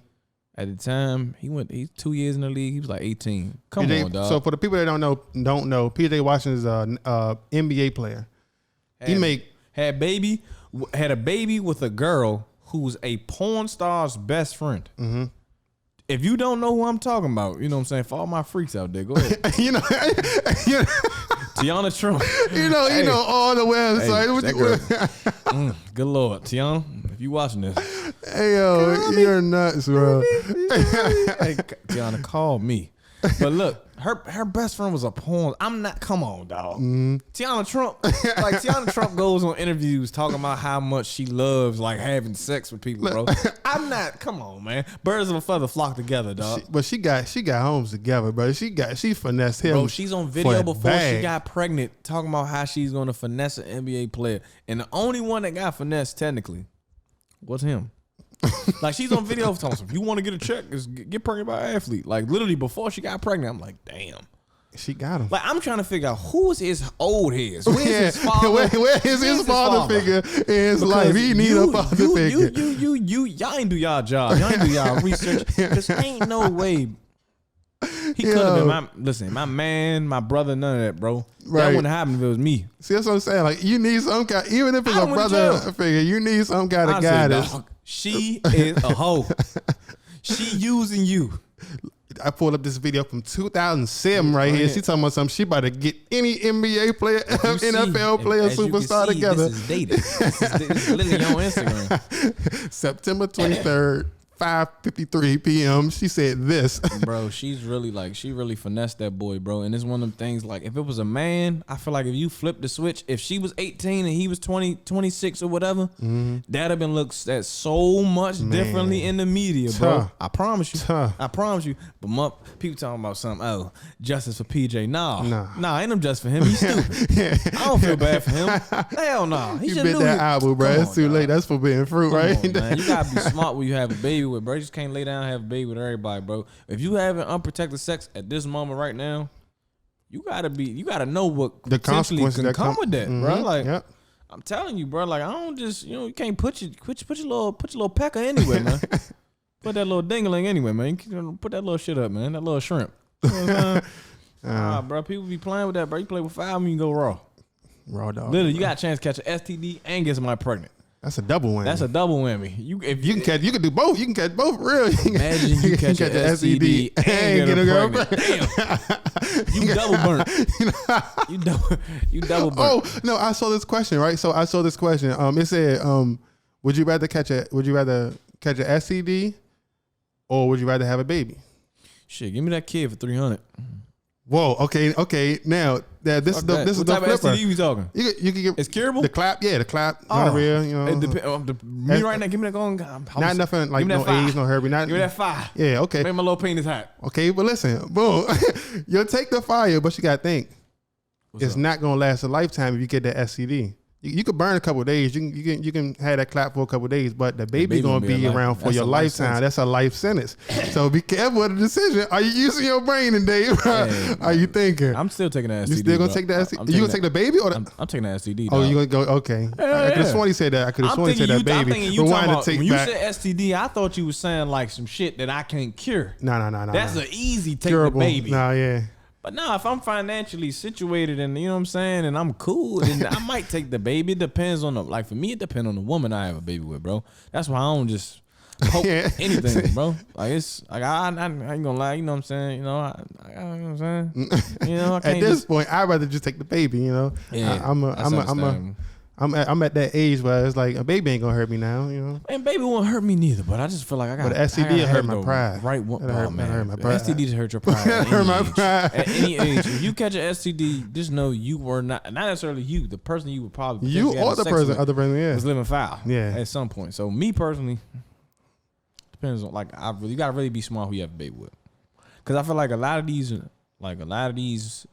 S2: At the time, he's 2 years in the league. He was like 18. Come on, dog.
S3: So for the people that don't know, PJ Washington is an NBA player. Had
S2: a baby with a girl who's a porn star's best friend.
S3: Mm-hmm.
S2: If you don't know who I'm talking about, you know what I'm saying? For all my freaks out there, go ahead. Tiana Trump.
S3: You know all the websites.
S2: Good Lord. Tiana, if you watching this.
S3: Hey, yo, you're nuts, bro.
S2: Hey, Tiana, call me. But look, her best friend was a porn. Come on, dog. Tiana Trump goes on interviews talking about how much she loves like having sex with people, bro. Come on, man. Birds of a feather flock together, dog.
S3: She got homes together, bro. She finessed him.
S2: Bro, she's on video before she got pregnant talking about how she's going to finesse an NBA player. And the only one that got finessed technically was him. Like she's on video talking. If you want to get a check, just get pregnant by an athlete. Like literally before she got pregnant, I'm like, damn.
S3: She got him.
S2: Like I'm trying to figure out who's his old heads. Where's his father?
S3: Where is his father figure in his life? He need a father figure.
S2: Y'all ain't do y'all job. Y'all ain't do y'all research. Because ain't no way He couldn't have been my man, my brother, none of that, bro.
S3: Right.
S2: That wouldn't happen if it was me.
S3: See, that's what I'm saying. Like, you need some kind, even if it's a brother figure, you need some kind of guidance.
S2: She is a hoe. She using you.
S3: I pulled up this video from 2007 right here. She talking about something. She about to get any NBA player, NFL player, superstar together.
S2: This is dated. This is literally on Instagram.
S3: September 23rd, 5:53 p.m. She said this.
S2: Bro, she really finessed that boy, bro. And it's one of them things, like, if it was a man, I feel like if you flip the switch, if she was 18 and he was 20, 26 or whatever, that'd have been looked at so much differently in the media, bro. I promise you. I promise you. But people talking about something, oh, justice for PJ. Nah, ain't no justice for him. He's stupid. I don't feel bad for him. Hell no. He
S3: bit that apple, bro. It's too late. That's forbidden fruit, right?
S2: On, man. You gotta be smart when you have a baby with, bro. You just can't lay down and have a baby with everybody, bro. If you having unprotected sex at this moment right now, you gotta know what
S3: the consequences
S2: can come with that, bro. Like,
S3: yep.
S2: I'm telling you, bro. Like, I don't just, you can't put your little pecker anywhere, man. Put that little dingling anywhere, man. You put that little shit up, man. That little shrimp. You know what I'm saying? Bro. People be playing with that, bro. You play with 5 of them, you can go raw.
S3: Raw dog.
S2: Literally, you got a chance to catch an STD and get somebody pregnant.
S3: That's a double whammy.
S2: That's a double whammy. You
S3: can do both. You can catch both. Real.
S2: Imagine you catch an STD and get a girl pregnant. Damn. You double burnt. You double burnt.
S3: Oh no! I saw this question, right? So I saw this question. It said, would you rather catch an STD or would you rather have a baby?
S2: Shit, give me that kid for $300.
S3: Whoa. Okay. Now this is the
S2: type of
S3: flipper.
S2: STD we talking?
S3: You can get
S2: it's curable.
S3: The clap, yeah, the clap. Gonorrhea, you know.
S2: Me right now, give me that going.
S3: Not nothing like no AIDS, no herpes.
S2: Give me that 5.
S3: Yeah, okay.
S2: Make my little penis hot.
S3: Okay, but listen, boom. You'll take the fire, but you gotta think it's not gonna last a lifetime if you get that STD. You could burn a couple of days. You can have that clap for a couple of days, but the baby's gonna be around for your lifetime. That's a life sentence. So be careful with the decision. Are you using your brain today? Hey, are you thinking?
S2: I'm still taking that STD.
S3: You still gonna take the STD? You gonna take the baby or
S2: I'm taking the STD.
S3: Oh, you gonna go? Okay. I could have sworn he said that. I could have sworn he said that baby.
S2: When you said STD, I thought you was saying like some shit that I can't cure.
S3: No.
S2: That's an easy take
S3: curable.
S2: The baby.
S3: No, yeah.
S2: But no, if I'm financially situated and you know what I'm saying, and I'm cool, then I might take the baby. It depends on for me, it depends on the woman I have a baby with, bro. That's why I don't just hope anything, bro. Like it's like I ain't gonna lie, you know what I'm saying? You know, I you know what I'm saying? You know, I can't
S3: at this point, I'd rather just take the baby. You know,
S2: yeah,
S3: I'm at that age where it's like a baby ain't gonna hurt me now, you know.
S2: And baby won't hurt me neither, but I just feel like I got.
S3: But STD hurt my pride.
S2: Right, hurt my
S3: pride.
S2: STD just hurt your pride.
S3: Hurt my pride.
S2: At any age, if you catch an STD, just know you were not necessarily you. The person you would probably
S3: you or the person, other person, yeah,
S2: was living foul.
S3: Yeah,
S2: at some point. So me personally, depends on you gotta really be smart who you have a baby with, because I feel like a lot of these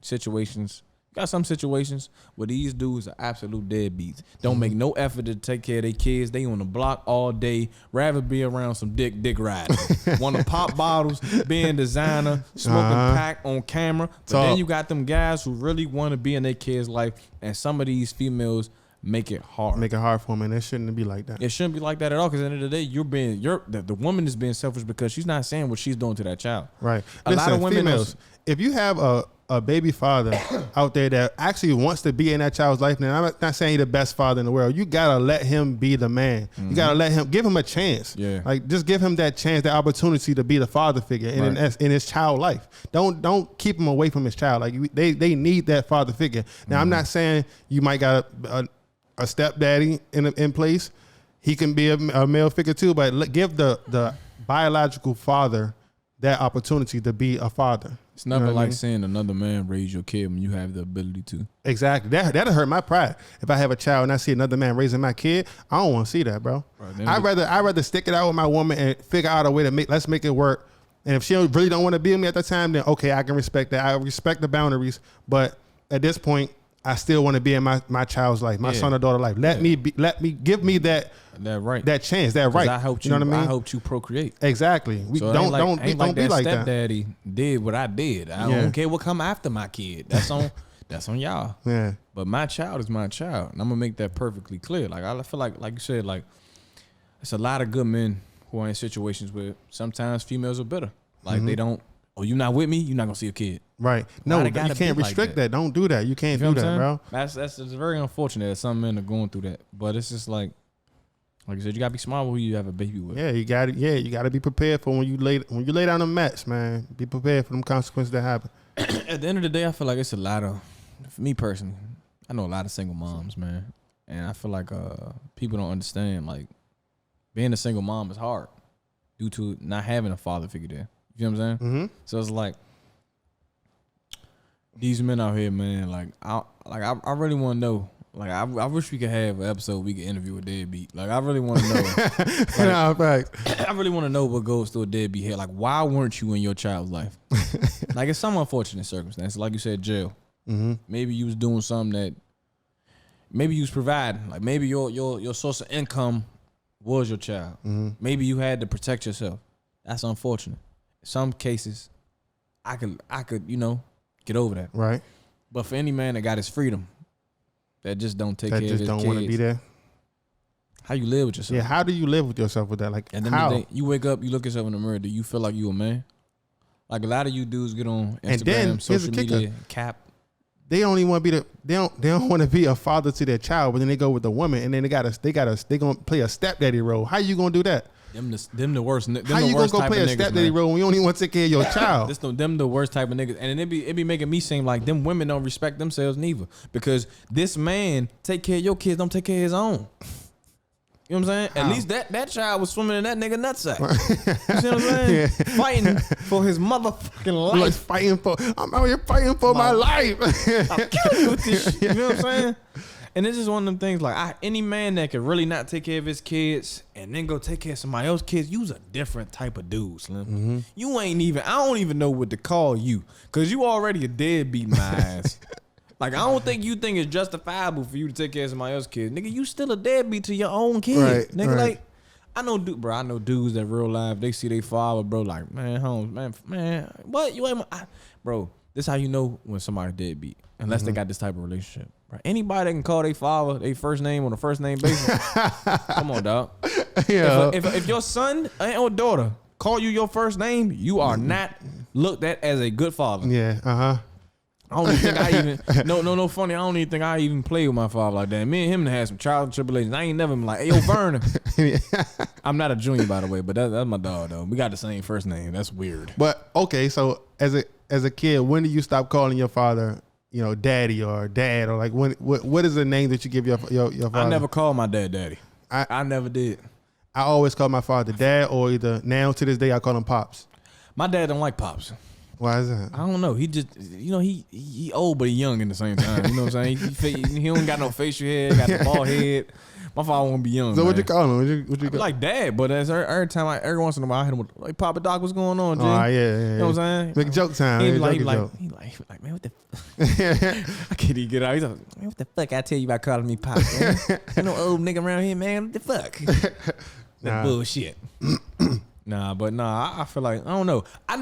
S2: situations. Got some situations where these dudes are absolute deadbeats. Don't make no effort to take care of their kids. They on the block all day. Rather be around some dick riding. Want to pop bottles, being designer, smoking pack on camera. But then you got them guys who really want to be in their kids' life, and some of these females make it hard.
S3: Make it hard for them, and it shouldn't be like that.
S2: It shouldn't be like that at all. Because at the end of the day, the woman is being selfish because she's not saying what she's doing to that child.
S3: Right.
S2: A lot of women
S3: females. If you have a baby father out there that actually wants to be in that child's life, now I'm not saying he's the best father in the world. You gotta let him be the man. You gotta give him a chance.
S2: Yeah.
S3: Like just give him that chance, that opportunity to be the father figure in his child life. Don't keep him away from his child. Like they need that father figure. Now I'm not saying you might got a stepdaddy in place. He can be a male figure too, but give the biological father that opportunity to be a father.
S2: It's never like seeing another man raise your kid when you have the ability to.
S3: Exactly. That'll hurt my pride. If I have a child and I see another man raising my kid, I don't want to see that, bro. Right, I'd rather stick it out with my woman and figure out a way to let's make it work. And if she really don't want to be with me at the time, then okay, I can respect that. I respect the boundaries. But at this point, I still want to be in my child's life, my son or daughter life. Give me that
S2: right,
S3: that chance, that right.
S2: I helped
S3: you know what I mean?
S2: I helped you procreate.
S3: Exactly. Don't be like that.
S2: Stepdaddy did what I did. I don't care what come after my kid. That's on y'all.
S3: Yeah.
S2: But my child is my child, and I'm gonna make that perfectly clear. Like I feel like you said, like it's a lot of good men who are in situations where sometimes females are bitter. Like they don't oh, you not with me? You're not gonna see a kid.
S3: Right. No, you
S2: gotta
S3: can't
S2: be
S3: restrict
S2: like
S3: that. Don't do that. You can't
S2: You feel
S3: do
S2: what I'm
S3: that,
S2: saying?
S3: bro.
S2: That's it's very unfortunate that some men are going through that. But it's just like you said, you gotta be smart with who you have a baby with.
S3: Yeah, you got it. Yeah, you got to be prepared for when you lay down the mats, man. Be prepared for them consequences that happen.
S2: At the end of the day, I feel like it's a lot of, for me personally, I know a lot of single moms, man, and I feel like people don't understand like being a single mom is hard due to not having a father figure there. You know what I'm saying?
S3: Mm-hmm.
S2: So it's like these men out here, man. Like I really want to know. Like I wish we could have an episode we could interview a deadbeat. Like I really want to know. I really want to know what goes through a deadbeat head. Like why weren't you in your child's life? Like it's some unfortunate circumstance. Like you said, jail.
S3: Mm-hmm.
S2: Maybe you was doing something that. Maybe you was providing. Like maybe your source of income was your child.
S3: Mm-hmm.
S2: Maybe you had to protect yourself. That's unfortunate. In some cases, I could get over that.
S3: Right.
S2: But for any man that got his freedom, that just don't take care of his kids.
S3: That just don't want to be there.
S2: How you live with yourself?
S3: Yeah, how do you live with yourself with that? Like,
S2: and then
S3: how?
S2: You wake up, you look yourself in the mirror. Do you feel like you a man? Like a lot of you dudes get on Instagram,
S3: and then,
S2: social media, cap.
S3: They don't even want to be they don't want to be a father to their child, but then they go with the woman, and then they gonna play a stepdaddy role. How you gonna do that?
S2: Them the worst. Them
S3: How
S2: the
S3: you
S2: worst
S3: gonna go
S2: type
S3: play
S2: of
S3: a
S2: niggas,
S3: stepdaddy
S2: man.
S3: role when you don't even want to take care of your child?
S2: Them the worst type of niggas, and it be making me seem like them women don't respect themselves neither, because this man take care of your kids, don't take care of his own. You know what I'm saying?
S3: How?
S2: At least that child was swimming in that nigga nutsack. You see what I'm saying? Yeah. Fighting for his motherfucking life.
S3: I'm out here fighting for my life.
S2: I'm killing you with this shit. You know what I'm saying? And it's just one of them things like any man that can really not take care of his kids and then go take care of somebody else's kids, you's a different type of dude, Slim.
S3: Mm-hmm.
S2: You ain't even, I don't even know what to call you, because you already a deadbeat in my ass. Like, I don't think you think it's justifiable for you to take care of somebody else's kids. Nigga, you still a deadbeat to your own kid.
S3: Right,
S2: Nigga,
S3: right.
S2: like, I know dudes that real life, they see their father, bro, like, man, Holmes, man, what? You ain't my, bro, this how you know when somebody deadbeat, unless they got this type of relationship. Right? Anybody that can call their father their first name on a first name basis, come on, dog.
S3: Yeah.
S2: If your son or daughter call you your first name, you are not looked at as a good father.
S3: Yeah.
S2: I don't even think I even no funny. I don't even think I even play with my father like that. Me and him had some child tribulations. I ain't never been like, hey, yo, Vernon. I'm not a junior, by the way, but that's my dog though. We got the same first name. That's weird.
S3: But okay, so as a kid, when do you stop calling your father, daddy or dad, or like what is the name that you give your father?
S2: I never called my dad daddy. I never did.
S3: I always call my father dad, or either now to this day I call him pops.
S2: My dad don't like pops.
S3: Why is that?
S2: I don't know. He just, he old but he young at the same time. You know what I'm saying? He don't got no facial hair, got the bald head. My father won't be young.
S3: So
S2: man.
S3: what you call him? What you
S2: like dad, but that's every time every once in a while I hit him with like, Papa Doc, what's going on, G?
S3: Oh yeah.
S2: You know what I'm saying?
S3: Make joke time.
S2: He like, man, what the? I can't even get out. He's like, man, what the fuck? I tell you about calling me Pop, man. Ain't no old nigga around here, man. What the fuck? That bullshit. I feel like, I don't know. I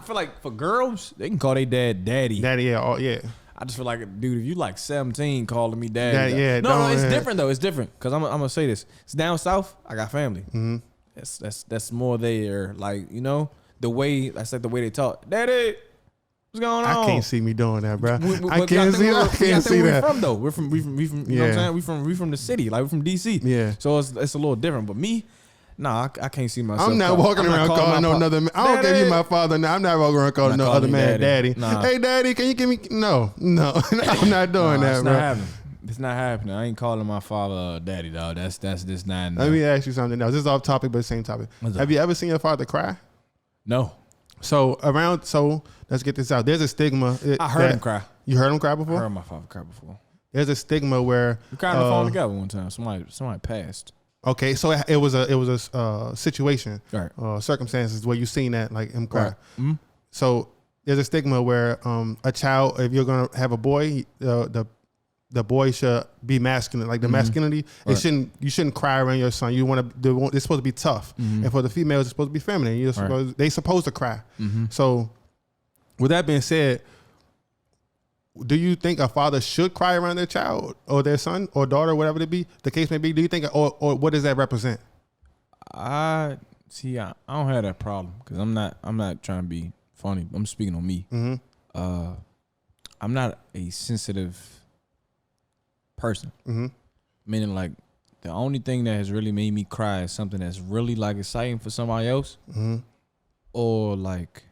S2: feel like for girls, they can call their dad daddy.
S3: Daddy, yeah, yeah.
S2: I just feel like, dude, if you like 17 calling me daddy.
S3: Yeah,
S2: no, it's different though. It's different. Cause I'm gonna say this. It's down south, I got family.
S3: Mm-hmm.
S2: That's more there. Like, the way, that's like the way they talk. Daddy, what's going on?
S3: I can't see me doing that, bro. I
S2: I
S3: can't see that.
S2: We're from though. We're from you know what I'm saying? We from the city. Like we're from DC.
S3: Yeah.
S2: So it's a little different. But me, I can't see myself.
S3: I'm not walking around calling no another man. I don't give you my father. No, I'm not walking around calling no other man daddy.
S2: Nah.
S3: Hey, daddy, can you give me? No, I'm not doing that,
S2: it's
S3: bro.
S2: not happening. It's not happening. I ain't calling my father daddy, dog. That's just not.
S3: Let me ask you something now. This is off topic, but same topic. Have you ever seen your father cry?
S2: No.
S3: So let's get this out. There's a stigma.
S2: I heard him cry.
S3: You heard him cry before?
S2: I heard my father cry before.
S3: There's a stigma where
S2: we cried on the phone together one time. Somebody passed.
S3: Okay, so it was a situation,
S2: right?
S3: Circumstances where you seen that like him cry.
S2: Right. Mm-hmm.
S3: So there's a stigma where a child, if you're gonna have a boy, the boy should be masculine, like the masculinity. Right. You shouldn't cry around your son. It's supposed to be tough, and for the females, it's supposed to be feminine. They supposed to cry. So, with that being said, do you think a father should cry around their child or their son or daughter, whatever it be, the case may be? Do you think, or what does that represent?
S2: I don't have that problem because I'm not trying to be funny. I'm speaking on me.
S3: Mm-hmm.
S2: I'm not a sensitive person.
S3: Mm-hmm.
S2: Meaning, like, the only thing that has really made me cry is something that's really, like, exciting for somebody else.
S3: Mm-hmm.
S2: Or, like,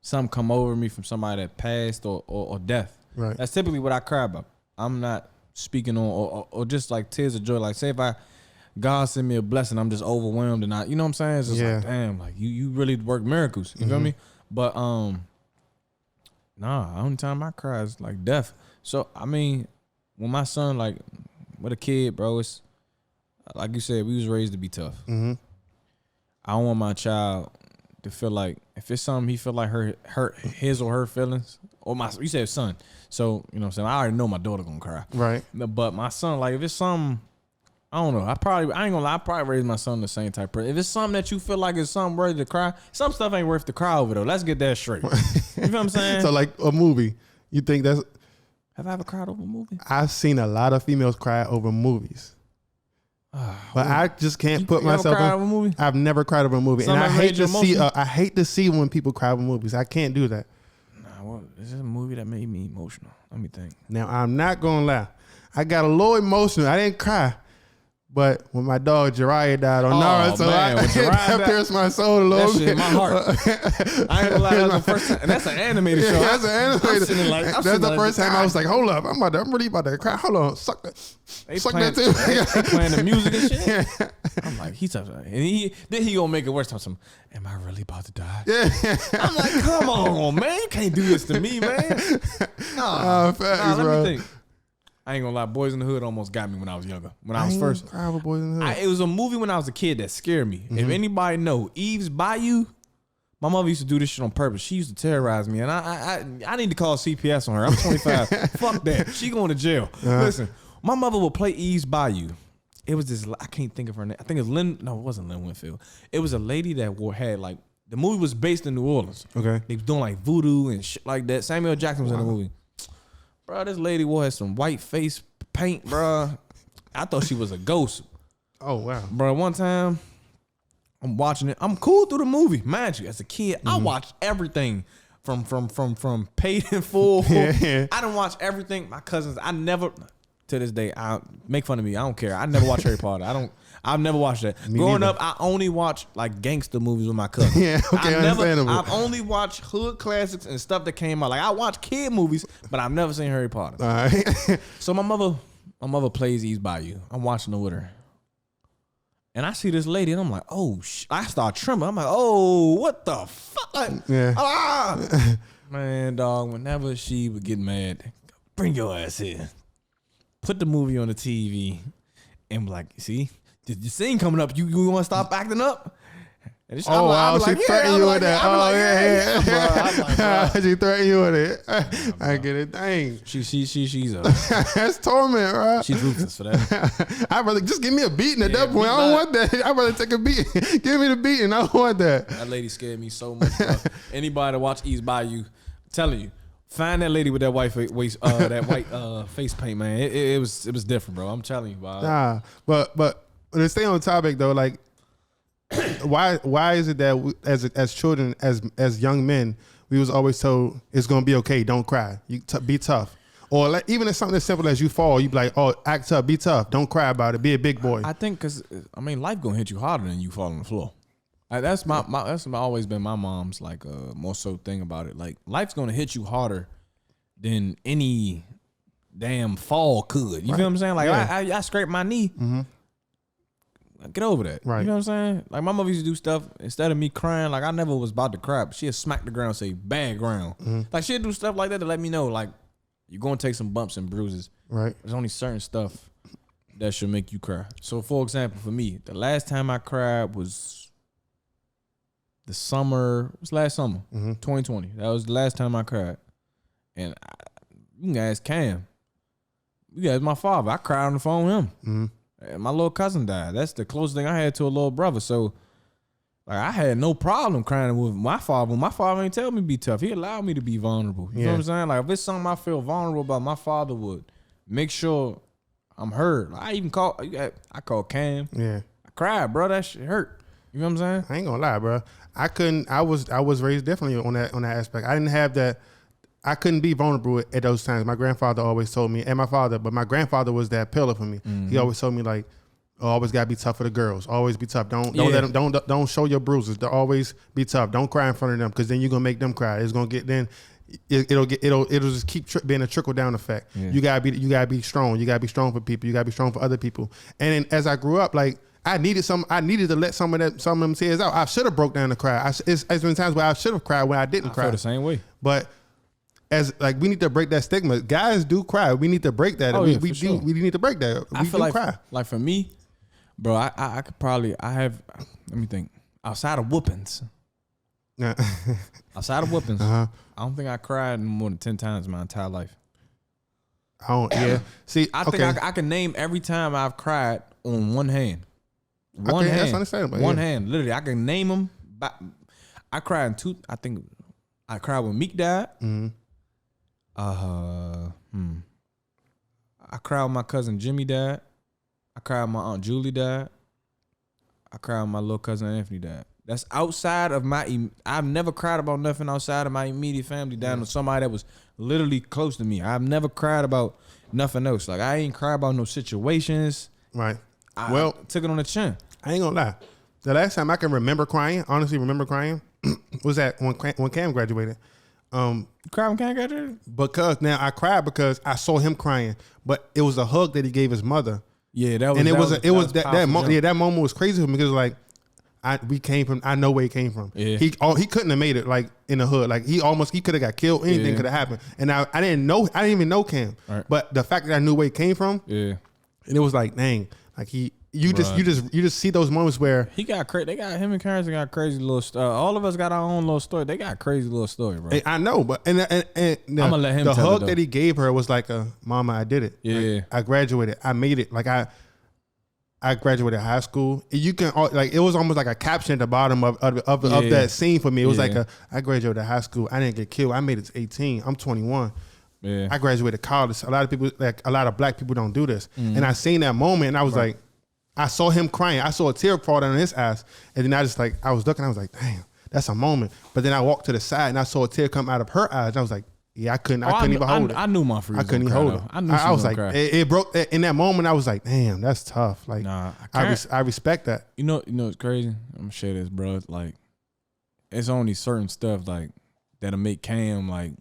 S2: something come over me from somebody that passed or death.
S3: Right.
S2: That's typically what I cry about. I'm not speaking on or just, like, tears of joy. Like, say if God send me a blessing, I'm just overwhelmed and you know what I'm saying? It's just like, damn, like, you really work miracles. You feel me? But, the only time I cry is, like, death. So, I mean, when my son, like, with a kid, bro, it's like you said, we was raised to be tough.
S3: Mm-hmm.
S2: I don't want my child to feel like if it's something he feel like his or her feelings, or you said son, so you know what I'm saying. I already know my daughter gonna cry,
S3: Right?
S2: But my son, like if it's something, I don't know. I ain't gonna lie. I probably raised my son the same type of person. If it's something that you feel like is something worthy to cry, some stuff ain't worth to cry over though. Let's get that straight. You feel what I'm saying?
S3: So like a movie, you think that's?
S2: Have I ever cried over a movie?
S3: I've seen a lot of females cry over movies. But I just can't put myself.
S2: Ever cried over a movie?
S3: I've never cried over a movie,
S2: Something
S3: and I hate to
S2: emotion?
S3: see. I hate to see when people cry over movies. I can't do that.
S2: Nah, well, this is a movie that made me emotional. Let me think.
S3: Now I'm not gonna lie. I got a little emotional. I didn't cry, but when my dog Jiraiya died on Naruto,
S2: man, when Jiraiya
S3: that pierced my soul a little
S2: That shit
S3: bit.
S2: in my heart. I ain't gonna lie, that's the first time, and that's an animated show.
S3: Yeah, that's an animated. That's the first time I was like, hold up, I'm really about to cry. Hold on, suck that too.
S2: They playing the music and shit. I'm like, he's tough. And then he gonna make it worse. Am I really about to die?
S3: Yeah.
S2: I'm like, come on, man. You can't do this to me, man.
S3: Facts,
S2: let
S3: bro.
S2: me think. I ain't gonna lie, Boys in the Hood almost got me when I was younger. When I was first.
S3: Cry over Boys in the Hood.
S2: It was a movie when I was a kid that scared me. If anybody know Eve's Bayou, my mother used to do this shit on purpose. She used to terrorize me, and I need to call CPS on her. I'm 25. Fuck that. She going to jail. Listen, my mother would play Eve's Bayou. It was this. I can't think of her name. I think it's Lynn. No, it wasn't Lynn Winfield. It was a lady that had like the movie was based in New Orleans.
S3: Okay.
S2: They was doing like voodoo and shit like that. Samuel Jackson was in the movie. Bro, this lady wore some white face paint, bro. I thought she was a ghost.
S3: Oh wow.
S2: Bro, one time I'm watching it. I'm cool through the movie. Mind you, as a kid, I watched everything from paid in full.
S3: Yeah.
S2: I done watch everything. My cousins, I never to this day, I make fun of me. I don't care. I never watched Harry Potter. I've never watched that. Growing up, I only watched like gangster movies with my cousins.
S3: Yeah, okay, understandable.
S2: I've only watched hood classics and stuff that came out. Like I watch kid movies, but I've never seen Harry Potter.
S3: All right.
S2: So my mother plays East Bayou. I'm watching her with her. And I see this lady and I'm like, oh, I start trembling. I'm like, oh, what the fuck? Like,
S3: Yeah.
S2: Man, dog, whenever she would get mad, bring your ass here. Put the movie on the TV and be like, see, the scene coming up, you want to stop acting up? And
S3: She threatened you with that. Oh, yeah. She threatened you with it. I get it. Dang.
S2: She's
S3: That's torment, bro.
S2: She's ruthless for that.
S3: I'd rather just give me a beating at that point. I don't want that. I'd rather take a beating. Give me the beating. I don't want that.
S2: That lady scared me so much, bro. Anybody that watch East Bayou, I'm telling you, find that lady with that white face paint, man. It was different, bro. I'm telling you, bro.
S3: Nah, but to stay on topic though, like, why is it that as children, as young men, we was always told it's gonna be okay, don't cry, you be tough, or like even if something as simple as you fall, you be like, oh, act tough, be tough, don't cry about it, be a big boy.
S2: I think because life gonna hit you harder than you fall on the floor. That's always been my mom's like more so thing about it. Like life's gonna hit you harder than any damn fall could. You feel what I'm saying? Like I scraped my knee. Mm-hmm. Get over that.
S3: Right.
S2: You know what I'm saying? Like my mother used to do stuff instead of me crying. Like I never was about to cry. But she'd smack the ground, and say bad ground. Mm-hmm. Like she'd do stuff like that to let me know, like you're gonna take some bumps and bruises. Right. There's only certain stuff that should make you cry. So for example, for me, the last time I cried was the summer. It was last summer, 2020. That was the last time I cried. And you can ask Cam. You can ask my father. I cried on the phone with him. Mm-hmm. My little cousin died. That's the closest thing I had to a little brother. So, like, I had no problem crying with my father. My father ain't tell me to be tough. He allowed me to be vulnerable. You know what I'm saying? Like, if it's something I feel vulnerable about, my father would make sure I'm heard. I even called Cam. Yeah. I cried, bro. That shit hurt. You know what I'm saying?
S3: I ain't gonna lie, bro. I couldn't. I was raised differently on that aspect. I didn't have that. I couldn't be vulnerable at those times. My grandfather always told me, and my father, but my grandfather was that pillar for me. He always told me like, always gotta be tough for the girls. Always be tough. Don't let them. Don't show your bruises. Always be tough. Don't cry in front of them because then you're gonna make them cry. It's gonna get then. It'll just keep being a trickle down effect. Yeah. You gotta be strong. You gotta be strong for people. You gotta be strong for other people. And then as I grew up, like I needed to let some of them tears out. I should have broke down to cry. It's been times where I should have cried when I didn't cry.
S2: I feel the same way.
S3: But as like we need to break that stigma. Guys do cry. We need to break that. We need to break that.
S2: I feel like cry. Like for me, bro, I could probably let me think. Outside of whoopings. Yeah. Outside of whoopings. I don't think I cried more than 10 times in my entire life.
S3: See,
S2: I think I can name every time I've cried on one hand. One hand.
S3: That's understandable.
S2: One hand. Literally, I can name them. I cried in two. I think I cried when Meek died. Mm-hmm. I cried when my cousin Jimmy died. I cried when my Aunt Julie died. I cried when my little cousin Anthony died. That's outside of I've never cried about nothing outside of my immediate family down to somebody that was literally close to me. I've never cried about nothing else. Like I ain't cried about no situations.
S3: Right.
S2: I took it on the chin.
S3: I ain't gonna lie. The last time I can honestly remember crying, was that when Cam graduated.
S2: You cried when Cam graduated?
S3: Because now I cried because I saw him crying, but it was a hug that he gave his mother.
S2: Yeah, that was
S3: that moment. Yeah, that moment was crazy for me because like I know where he came from. Yeah. He couldn't have made it like in the hood. Like he could have got killed. Anything could have happened. And I didn't even know Cam. Right. But the fact that I knew where he came from. Yeah. And it was like, dang, like you just see those moments where
S2: he got crazy. They got him and Karen got crazy little story. All of us got our own little story. They got crazy little story, bro.
S3: I know, but and I'm
S2: gonna let him.
S3: The hug that he gave her was like mama, I did it.
S2: Yeah,
S3: like, I graduated. I made it. Like I graduated high school. You can like it was almost like a caption at the bottom of that scene for me. It was like I graduated high school. I didn't get killed. I made it to 18. I'm 21. Yeah. I graduated college. A lot of people, like a lot of black people, don't do this. Mm-hmm. And I seen that moment, and I was like, I saw him crying. I saw a tear fall down his eyes, and then I was looking. I was like, damn, that's a moment. But then I walked to the side, and I saw a tear come out of her eyes. And I was like, yeah, I couldn't even hold it.
S2: I knew my freeze.
S3: I couldn't even hold it. I was like, it broke. In that moment, I was like, damn, that's tough. Like, I respect that.
S2: You know, it's crazy. I'm gonna share this, bro. Like, it's only certain stuff like that'll make Cam like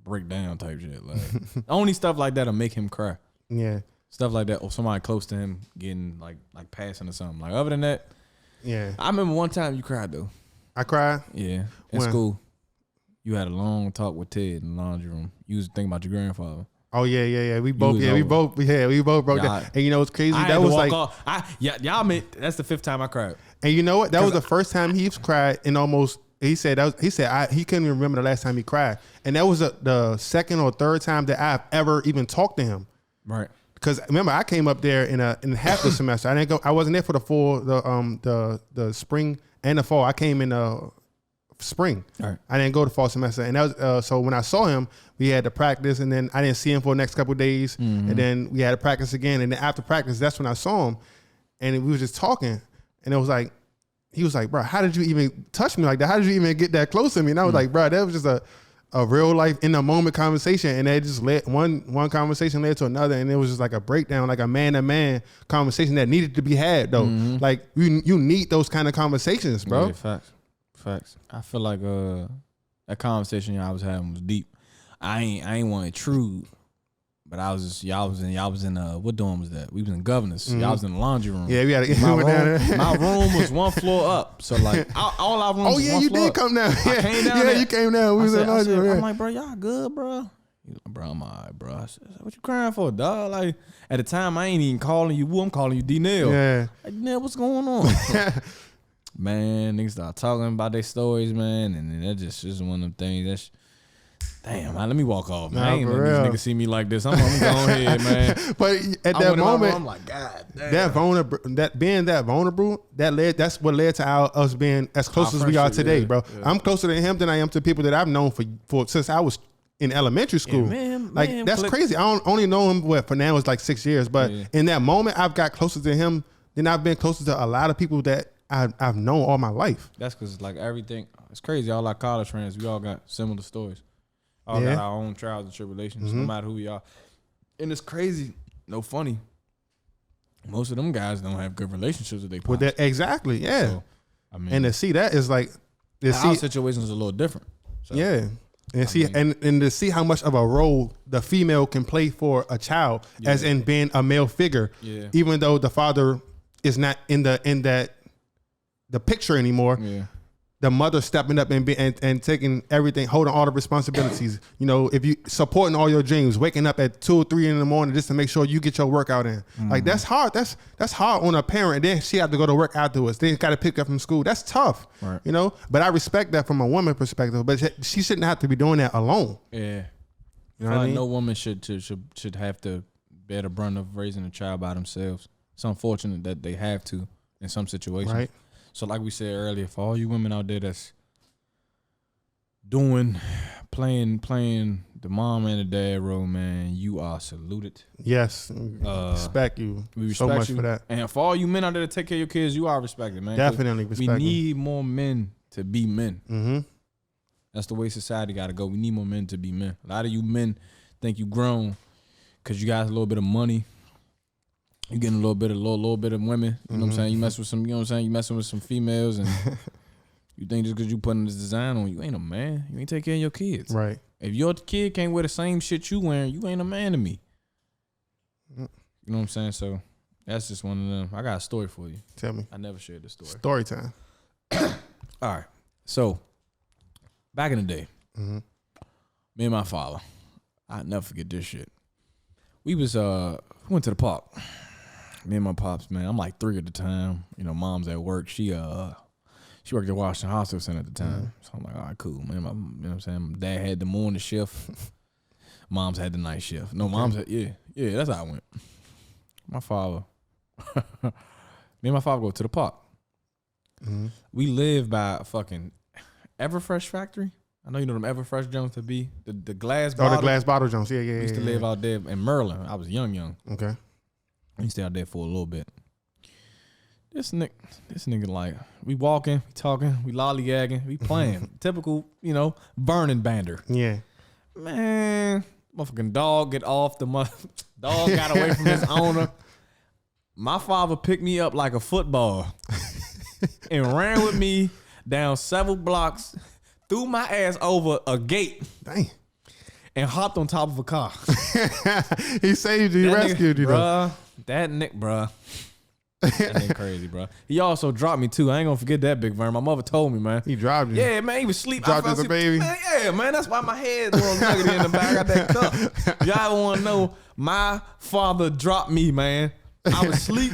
S2: break down type shit. Like, only stuff like that'll make him cry.
S3: Yeah,
S2: stuff like that, or somebody close to him getting like passing or something. Like, other than that,
S3: yeah.
S2: I remember one time you cried though.
S3: I cried.
S2: Yeah, in school. You had a long talk with Ted in the laundry room. You was thinking about your grandfather.
S3: Oh yeah. We both broke down. And you know what's crazy? That was like
S2: y'all meant that's the 5th time I cried.
S3: And you know what? That was the first time he's cried in almost. He said he couldn't even remember the last time he cried, and that was the 2nd or 3rd time that I've ever even talked to him.
S2: Right.
S3: Because remember, I came up there in half the semester. I didn't go. I wasn't there for the fall, the spring and the fall. I came in spring. Right. I didn't go to fall semester, and that was so when I saw him, we had to practice, and then I didn't see him for the next couple of days, and then we had to practice again, and then after practice, that's when I saw him, and we were just talking, and it was like, he was like, bro, how did you even touch me like that? How did you even get that close to me? And I was like, bro, that was just a real life in the moment conversation, and it just led one conversation led to another, and it was just like a breakdown, like a man-to-man conversation that needed to be had though. Like you need those kind of conversations, bro.
S2: Yeah, facts. I feel like that conversation y'all was having was deep. I ain't want to intrude, but y'all was in what dorm was that? We was in Governors. Y'all was in the laundry room.
S3: Yeah, we had to get down there.
S2: My room was 1 floor up, so like all our rooms.
S3: Oh yeah, you did come down.
S2: I came down there.
S3: You came down. We was in the laundry room.
S2: I'm like, bro, y'all good, bro? He's like, bro, I'm all right, bro. I said, what you crying for, dog? Like at the time, I ain't even calling you. I'm calling you D-Nail.
S3: Yeah.
S2: Like, D-Nail, what's going on? Man, niggas start talking about their stories, man, and that just one of them things. That's damn, man, let me walk off, man. I ain't letting these niggas see me like this. I'm going ahead, man.
S3: But at that moment,
S2: I'm like, God damn.
S3: That vulnerable, that's what led to us being as close as we are today, bro. Yeah. I'm closer to him than I am to people that I've known for since I was in elementary school. Yeah, man, that's crazy. I only know him for now it's like 6 years, but in that moment, I've got closer to him than I've been closer to a lot of people that I've known all my life.
S2: That's because like everything. It's crazy. All our college friends, we all got similar stories. All
S3: Yeah.
S2: got our own trials and tribulations, no matter who we are. And it's crazy. No funny. Most of them guys don't have good relationships with their pops.
S3: With that, exactly, yeah.
S2: So, I mean,
S3: And to see that is like,
S2: our situation is a little different. So,
S3: yeah. And to see how much of a role the female can play for a child, as in being a male figure, even though the father is not in the picture anymore.
S2: Yeah.
S3: The mother stepping up and taking everything, holding all the responsibilities. You know, if you supporting all your dreams, waking up at 2 or 3 in the morning just to make sure you get your workout in. Like that's hard. That's hard on a parent. Then she have to go to work afterwards. Then got to pick up from school. That's tough.
S2: Right.
S3: You know. But I respect that from a woman perspective. But she shouldn't have to be doing that alone.
S2: Yeah.
S3: You know what I mean?
S2: No woman should have to bear the brunt of raising a child by themselves. It's unfortunate that they have to in some situations.
S3: Right.
S2: So like we said earlier, for all you women out there that's playing the mom and the dad role, man, you are saluted.
S3: Yes. Respect you.
S2: We respect
S3: so much
S2: you.
S3: for that.
S2: And for all you men out there that take care of your kids, you are respected, man.
S3: Definitely respect.
S2: We need more men to be men.
S3: Mm-hmm.
S2: That's the way society got to go. We need more men to be men. A lot of you men think you grown because you got a little bit of money. You getting a little bit of women. You know what I'm saying? You mess with some, you know what I'm saying? You messing with some females and you think just because you putting this design on, you ain't a man. You ain't take care of your kids.
S3: Right.
S2: If your kid can't wear the same shit you wearing, you ain't a man to me. You know what I'm saying? So that's just one of them. I got a story for you.
S3: Tell me.
S2: I never shared this story.
S3: Story time.
S2: All right. So back in the day, me and my father, I'll never forget this shit. We went to the park. Me and my pops, man. I'm like 3 at the time. You know, mom's at work. She worked at Washington Hospital Center at the time. So I'm like, all right, cool, man. You know what I'm saying? Dad had the morning shift. Mom's had the night shift. No, mom's had, yeah, that's how I went. My father, me and my father go to the park. We live by a fucking Everfresh factory. I know you know them Everfresh Jones to be the glass bottle.
S3: Oh, the glass bottle Jones. Yeah.
S2: We used to live out there in Maryland. I was young.
S3: Okay.
S2: We stayed out there for a little bit. This nigga like, we walking, we talking, we lollygagging, we playing. Typical, you know, burning bander.
S3: Yeah.
S2: Man, motherfucking dog get off the dog got away from his owner. My father picked me up like a football and ran with me down several blocks, threw my ass over a gate.
S3: Dang.
S2: And hopped on top of a car.
S3: He saved you. He rescued you,
S2: bruh. That nigga crazy, bro. He also dropped me too. I ain't gonna forget that, Big Vern. My mother told me, man.
S3: He dropped you.
S2: Yeah, man. He was asleep.
S3: Dropped as a baby.
S2: Man, yeah, man. That's why my head was nuggety in the back. I got that cup. Y'all want to know? My father dropped me, man. I was asleep.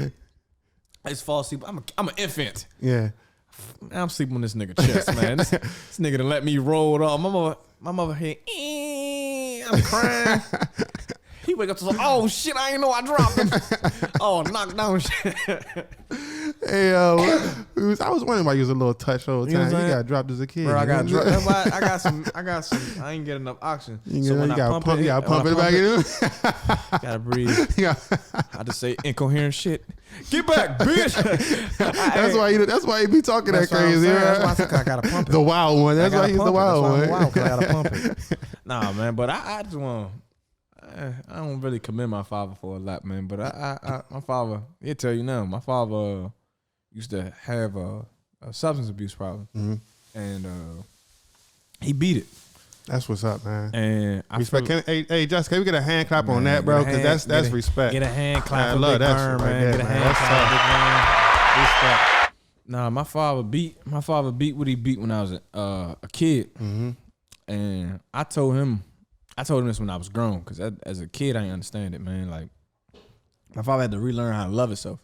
S2: I just fall asleep. I'm an infant.
S3: Yeah.
S2: I'm sleeping on this nigga chest, man. This nigga done let me roll it off. My mother here. I'm crying. He wake up to say, oh shit, I ain't know I dropped him. Oh, knock down shit.
S3: Hey, I was wondering why you was a little touched all the time. You got dropped as a kid.
S2: Bro, I got dropped. I got some. I ain't get enough oxygen.
S3: So when you gotta pump it back in.
S2: Gotta breathe. I just say incoherent shit. Get back, bitch.
S3: That's why he be talking that crazy.
S2: That's why I gotta pump it.
S3: The wild one. That's why he's the wild one.
S2: Because I gotta pump it. Nah, man. But I just want. I don't really commend my father for a lot, man. But my father, he'll tell you now. My father used to have a substance abuse problem, and he beat it.
S3: That's what's up, man.
S2: And I
S3: respect. Hey, Just, can we get a hand clap on that, bro? Because that's respect.
S2: Get a hand clap.
S3: I love that shit, man. Get a hand clap,
S2: respect. Nah, my father beat what he beat when I was a kid, and I told him this when I was grown, because as a kid I didn't understand it, man. Like, my father had to relearn how to love himself.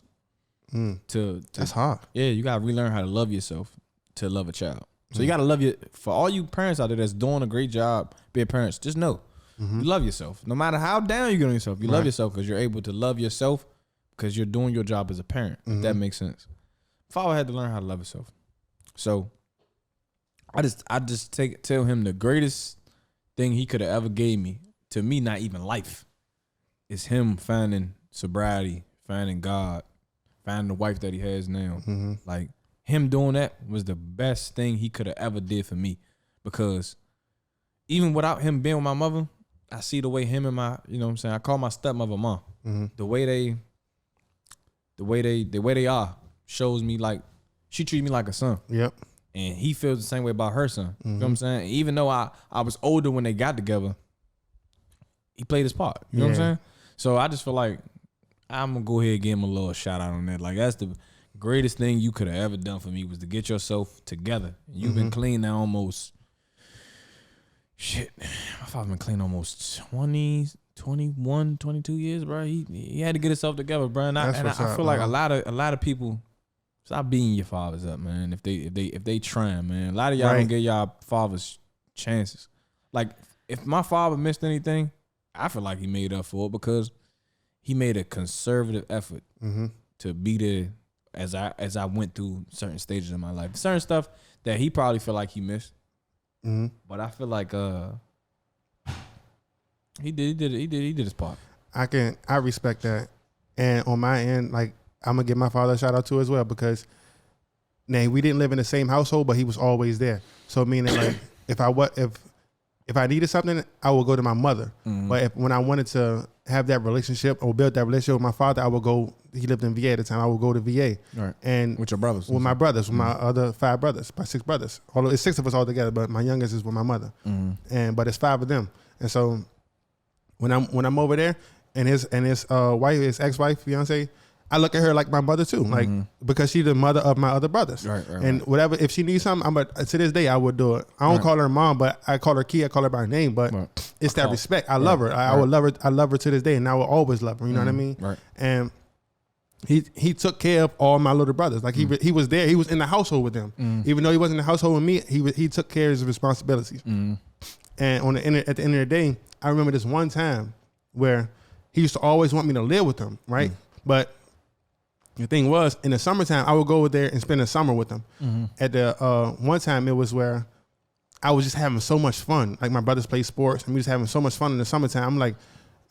S3: That's hard.
S2: Yeah, you gotta relearn how to love yourself to love a child. So you gotta love for all you parents out there that's doing a great job being parents, just know you love yourself. No matter how down you get on yourself, you love yourself because you're able to love yourself because you're doing your job as a parent. If that makes sense. Father had to learn how to love himself. So I just tell him the greatest thing he could have ever gave me, to me, not even life, is him finding sobriety, finding God, finding the wife that he has now. Like, him doing that was the best thing he could have ever did for me, because even without him being with my mother, I see the way him and my, you know what I'm saying, I call my stepmother mom. Mm-hmm. The way they are shows me like she treats me like a son.
S3: Yep.
S2: And he feels the same way about her son. You know what I'm saying? Even though I was older when they got together, he played his part. You know what I'm saying? So I just feel like I'm gonna go ahead and give him a little shout out on that. Like, that's the greatest thing you could have ever done for me, was to get yourself together. You've been clean now almost, my father been clean almost 20, 21, 22 years, bro. He had to get himself together, bro. And I feel like a lot of people, stop beating your fathers up, man. If they trying, man. A lot of y'all don't give y'all fathers chances. Like, if my father missed anything, I feel like he made up for it, because he made a conservative effort to be there as I went through certain stages of my life. Certain stuff that he probably feel like he missed. But I feel like he did his part.
S3: I respect that. And on my end, like, I'm gonna give my father a shout out too as well, because now we didn't live in the same household, but he was always there. So meaning, like, if I needed something, I would go to my mother. But when I wanted to have that relationship or build that relationship with my father, I would go. He lived in VA at the time. I would go to VA.
S2: Right.
S3: And
S2: with your brothers?
S3: With my brothers, with my other 5 brothers, my 6 brothers. Although it's 6 of us all together, but my youngest is with my mother. But it's 5 of them. And so when I'm over there, and his wife, his ex-wife, fiance, I look at her like my mother too, like, because she's the mother of my other brothers. Right. And whatever, if she needs something, to this day I would do it. I don't call her mom, but I call her Key. I call her by name, but it's that respect. I love her. I would love her. I love her to this day, and I will always love her. You know what I mean? Right. And he took care of all my little brothers. Like, he was there. He was in the household with them, even though he wasn't in the household with me. He took care of his responsibilities. And at the end of the day, I remember this one time where he used to always want me to live with him, right? But the thing was, in the summertime, I would go over there and spend the summer with them. At the one time, it was where I was just having so much fun. Like, my brothers play sports, and we was having so much fun in the summertime. I'm like,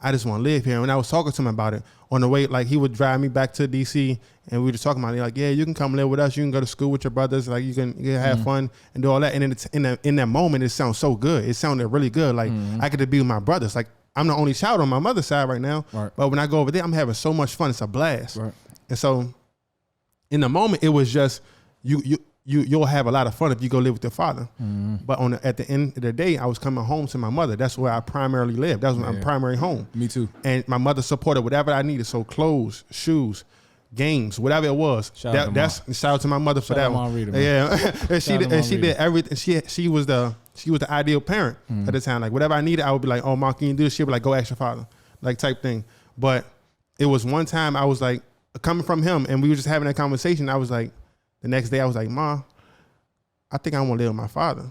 S3: I just want to live here. And when I was talking to him about it on the way, like, he would drive me back to DC, and we were just talking about it. Like, yeah, you can come live with us. You can go to school with your brothers. Like, you can have fun and do all that. And in that moment, it sounds so good. It sounded really good. Like, I get to be with my brothers. Like, I'm the only child on my mother's side right now. Right. But when I go over there, I'm having so much fun. It's a blast. Right. And so in the moment, it was just, you'll have a lot of fun if you go live with your father. But at the end of the day, I was coming home to my mother. That's where I primarily lived. That was my primary home.
S2: Me too.
S3: And my mother supported whatever I needed. So clothes, shoes, games, whatever it was. Shout out to my mother for that one. Rita, yeah. and she did everything. She was the ideal parent at the time. Like, whatever I needed, I would be like, oh, Mom, can you do this? She'd be like, go ask your father, like, type thing. But it was one time I was like, coming from him, and we were just having that conversation. I was like, the next day I was like, Ma, I think I want to live with my father.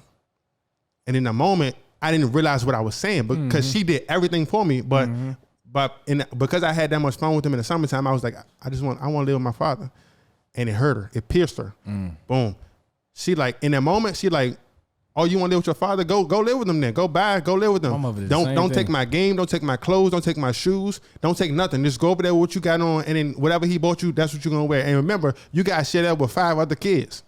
S3: And in the moment, I didn't realize what I was saying, because she did everything for me. But because I had that much fun with him in the summertime, I was like, I want to live with my father. And it hurt her. It pierced her. Boom. She, like, in that moment, she like, oh, you want to live with your father? Go live with him then. Go live with them. Don't take my game. Don't take my clothes. Don't take my shoes. Don't take nothing. Just go over there with what you got on, and then whatever he bought you, that's what you're going to wear. And remember, you guys shared that with 5 other kids.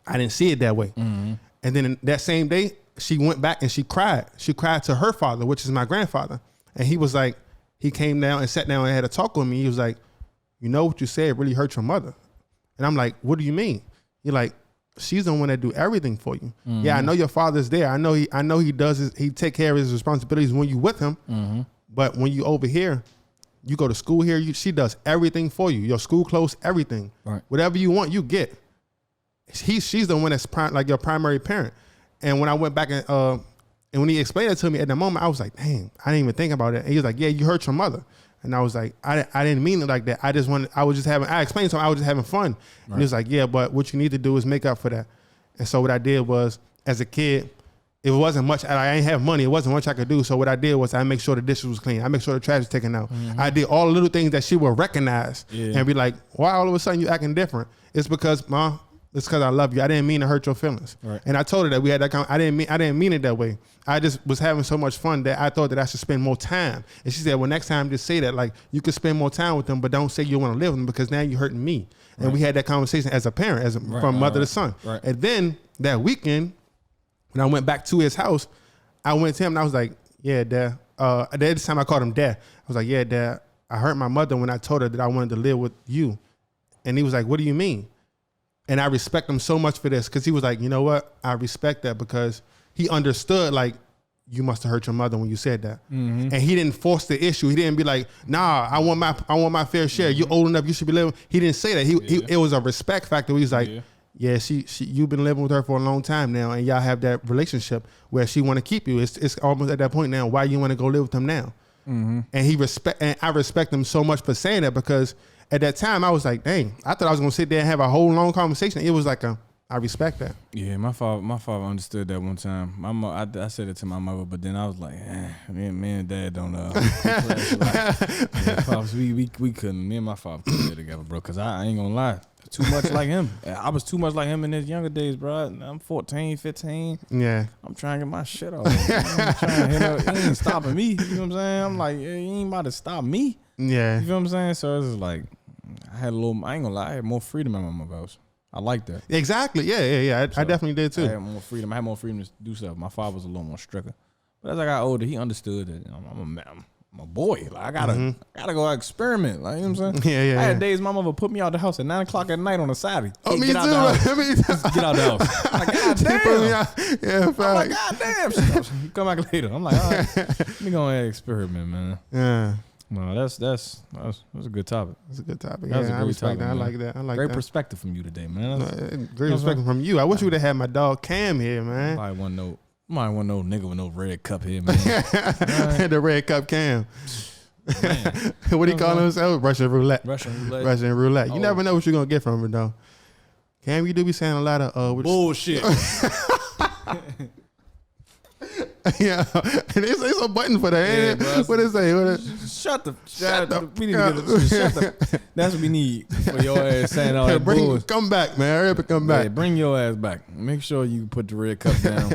S3: I didn't see it that way. And then that same day, she went back and she cried. She cried to her father, which is my grandfather. And he was like, he came down and sat down and had a talk with me. He was like, you know what you said really hurt your mother. And I'm like, what do you mean? You're like, she's the one that do everything for you. Yeah, I know your father's there. I know he does he take care of his responsibilities when you with him. But when you over here, you go to school here, she does everything for you. Your school clothes, everything. Right. Whatever you want, you get. She's the one that's like your primary parent. And when I went back and when he explained it to me at the moment, I was like, dang, I didn't even think about it. And he was like, yeah, you hurt your mother. And I was like, I didn't mean it like that. I explained to him, I was just having fun. Right. And he was like, yeah, but what you need to do is make up for that. And so what I did was, as a kid, it wasn't much. I ain't have money. It wasn't much I could do. So what I did was I make sure the dishes was clean. I make sure the trash was taken out. I did all the little things that she would recognize and be like, why all of a sudden you acting different? It's because, Ma, It's because I love you. I didn't mean to hurt your feelings.
S2: Right.
S3: And I told her that we had that I didn't mean it that way. I just was having so much fun that I thought that I should spend more time. And she said, well, next time just say that, like, you could spend more time with them, but don't say you want to live with them because now you're hurting me. And we had that conversation as a parent, from mother to son.
S2: Right.
S3: And then that weekend, when I went back to his house, I went to him and I was like, yeah, Dad. This time I called him Dad. I was like, yeah, Dad, I hurt my mother when I told her that I wanted to live with you. And he was like, what do you mean? And I respect him so much for this because he was like, you know what? I respect that because he understood, like, you must have hurt your mother when you said that. Mm-hmm. And he didn't force the issue. He didn't be like, nah, I want my fair share. Mm-hmm. You're old enough, you should be living. He didn't say that. It was a respect factor. He was like, yeah, she you've been living with her for a long time now, and y'all have that relationship where she want to keep you. It's almost at that point now. Why you want to go live with him now? Mm-hmm. And I respect him so much for saying that because at that time I was like, dang, I thought I was gonna sit there and have a whole long conversation. It was like I respect that.
S2: Yeah, my father understood that one time. I said it to my mother, but then I was like, me and Dad don't Pops, we couldn't. Me and my father couldn't get together, bro. Cause I ain't gonna lie, too much like him. I was too much like him in his younger days, bro. I'm 14, 15.
S3: Yeah,
S2: I'm trying to get my shit off. I'm trying to hit up. He ain't stopping me. You know what I'm saying? I'm like, he ain't about to stop me.
S3: Yeah,
S2: you know what I'm saying? So it's just like I ain't gonna lie, I had more freedom at my mother's house. I like that.
S3: Exactly. Yeah. I definitely did too.
S2: I had more freedom. I had more freedom to do stuff. My father was a little more stricter. But as I got older, he understood that I'm a boy. Like I gotta go experiment. Like, you know what I'm saying?
S3: Yeah.
S2: I had days my mother put me out the house at 9 o'clock at night on a Saturday.
S3: Oh, me
S2: get
S3: too.
S2: Out the house. Get out the house. I'm like, God damn.
S3: Yeah,
S2: I'm like, God damn. She come back later. I'm like, all right, let me go ahead and experiment, man.
S3: Yeah.
S2: No, that's a good topic.
S3: That's a good topic.
S2: That was
S3: yeah,
S2: a great topic,
S3: that. I like that. I like
S2: great
S3: that.
S2: perspective from you today, man.
S3: Great perspective from you. I wish you would have had my dog Cam here, man.
S2: Might want no nigga with no red cup here, man.
S3: The red cup Cam. What he call himself? Russian roulette. You never know what you're gonna get from it though. Cam, you do be saying a lot of
S2: bullshit.
S3: Yeah, and it's a button for that.
S2: Yeah,
S3: what it say?
S2: Shut up. We need to get it. Shut up. That's what we need for your ass saying all that bullshit.
S3: Come back, man. Hurry up and come back.
S2: Bring your ass back. Make sure you put the red cup down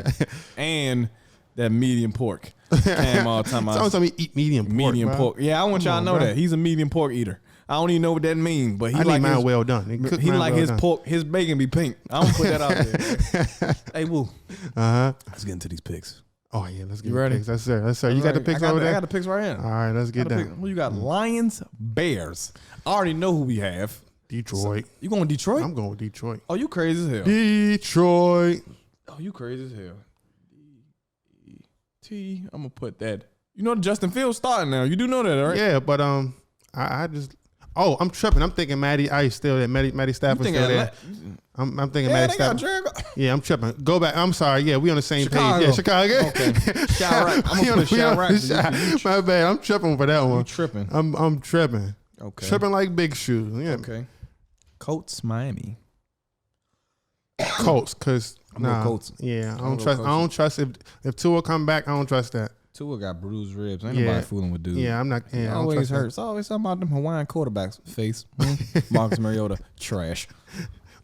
S2: and that medium pork. Cam all the time.
S3: Someone told me eat medium pork.
S2: Yeah, I want y'all to know that he's a medium pork eater. I don't even know what that means, but
S3: I like mine well done.
S2: He like his pork, his bacon be pink. I don't put that out there. Hey, Woo. Let's get into these picks.
S3: Oh yeah, let's get
S2: you ready?
S3: Picks. Yes, sir. You got the picks over there?
S2: I got the picks right here.
S3: All right, let's get down.
S2: Who you got? Lions, Bears. I already know who we have.
S3: Detroit.
S2: You going Detroit?
S3: I'm going with Detroit.
S2: Oh, you crazy as hell.
S3: Detroit.
S2: Oh, you crazy as hell. I'm gonna put that. You know Justin Fields starting now. You do know that, right?
S3: Yeah, but I just. Oh, I'm tripping. I'm thinking Matty Ice still there. Matty Stafford still there. I'm thinking Matty Stafford. Yeah, I'm tripping. Go back. I'm sorry. Yeah, we on the same page. Yeah, Chicago.
S2: Okay. Chirac. I'm gonna put Chirac.
S3: My bad. I'm tripping for that one.
S2: You tripping.
S3: I'm tripping.
S2: Okay.
S3: Tripping like big shoes. Yeah.
S2: Okay. Colts, Miami.
S3: Colts, cause
S2: Colts.
S3: Yeah, I don't trust if Tua come back. I don't trust that.
S2: Tua got bruised ribs. Ain't nobody fooling with dudes.
S3: Yeah, I'm not. Yeah,
S2: always hurt. It's always something about them Hawaiian quarterbacks. Face. Marcus Mariota, trash.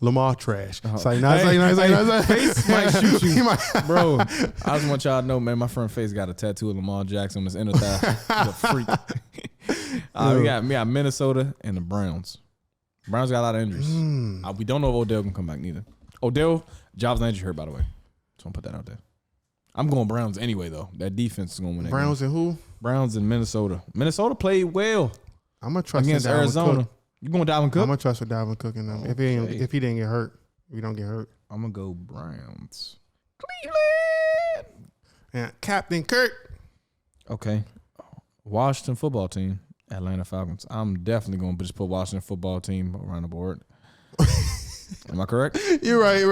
S3: Lamar, trash. Face
S2: might shoot you. Bro, I just want y'all to know, man, my friend Face got a tattoo of Lamar Jackson on his inner thigh. He's a freak. We got Minnesota and the Browns. Browns got a lot of injuries. We don't know if Odell can come back neither. Odell, Jobs injury hurt, by the way. So I'm put that out there. I'm going Browns anyway, though. That defense is going to win that
S3: Browns
S2: game.
S3: And who?
S2: Browns and Minnesota. Minnesota played well.
S3: I'm going to trust
S2: against Arizona.
S3: Cook.
S2: You going Dalvin Cook?
S3: I'm going to trust with Dalvin Cook and them. Okay. If he didn't get hurt, we don't get hurt.
S2: I'm going to go Browns.
S3: Cleveland. Yeah, Captain Kirk.
S2: Okay. Washington football team, Atlanta Falcons. I'm definitely going to just put Washington football team around the board. Am I correct?
S3: You're right.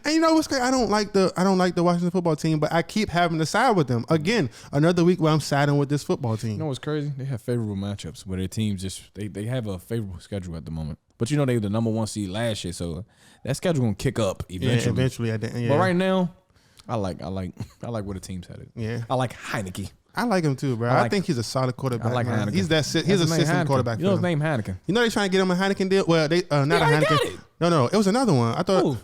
S3: And you know what's crazy? I don't like the Washington football team, but I keep having to side with them. Again, another week where I'm siding with this football team.
S2: You know what's crazy? They have favorable matchups where their teams they have a favorable schedule at the moment. But you know they were the number 1 seed last year, so that schedule gonna kick up eventually.
S3: Yeah, eventually. Yeah.
S2: But right now, I like where the team's headed.
S3: Yeah.
S2: I like Heineke.
S3: I like him too, bro. I think he's a solid quarterback.
S2: I like
S3: man.
S2: Heineken.
S3: He's a system quarterback.
S2: You know his name Heineken.
S3: You know they trying to get him a Heineken deal. Well, they not a
S2: already
S3: Heineken.
S2: got it.
S3: No, it was another one. I thought.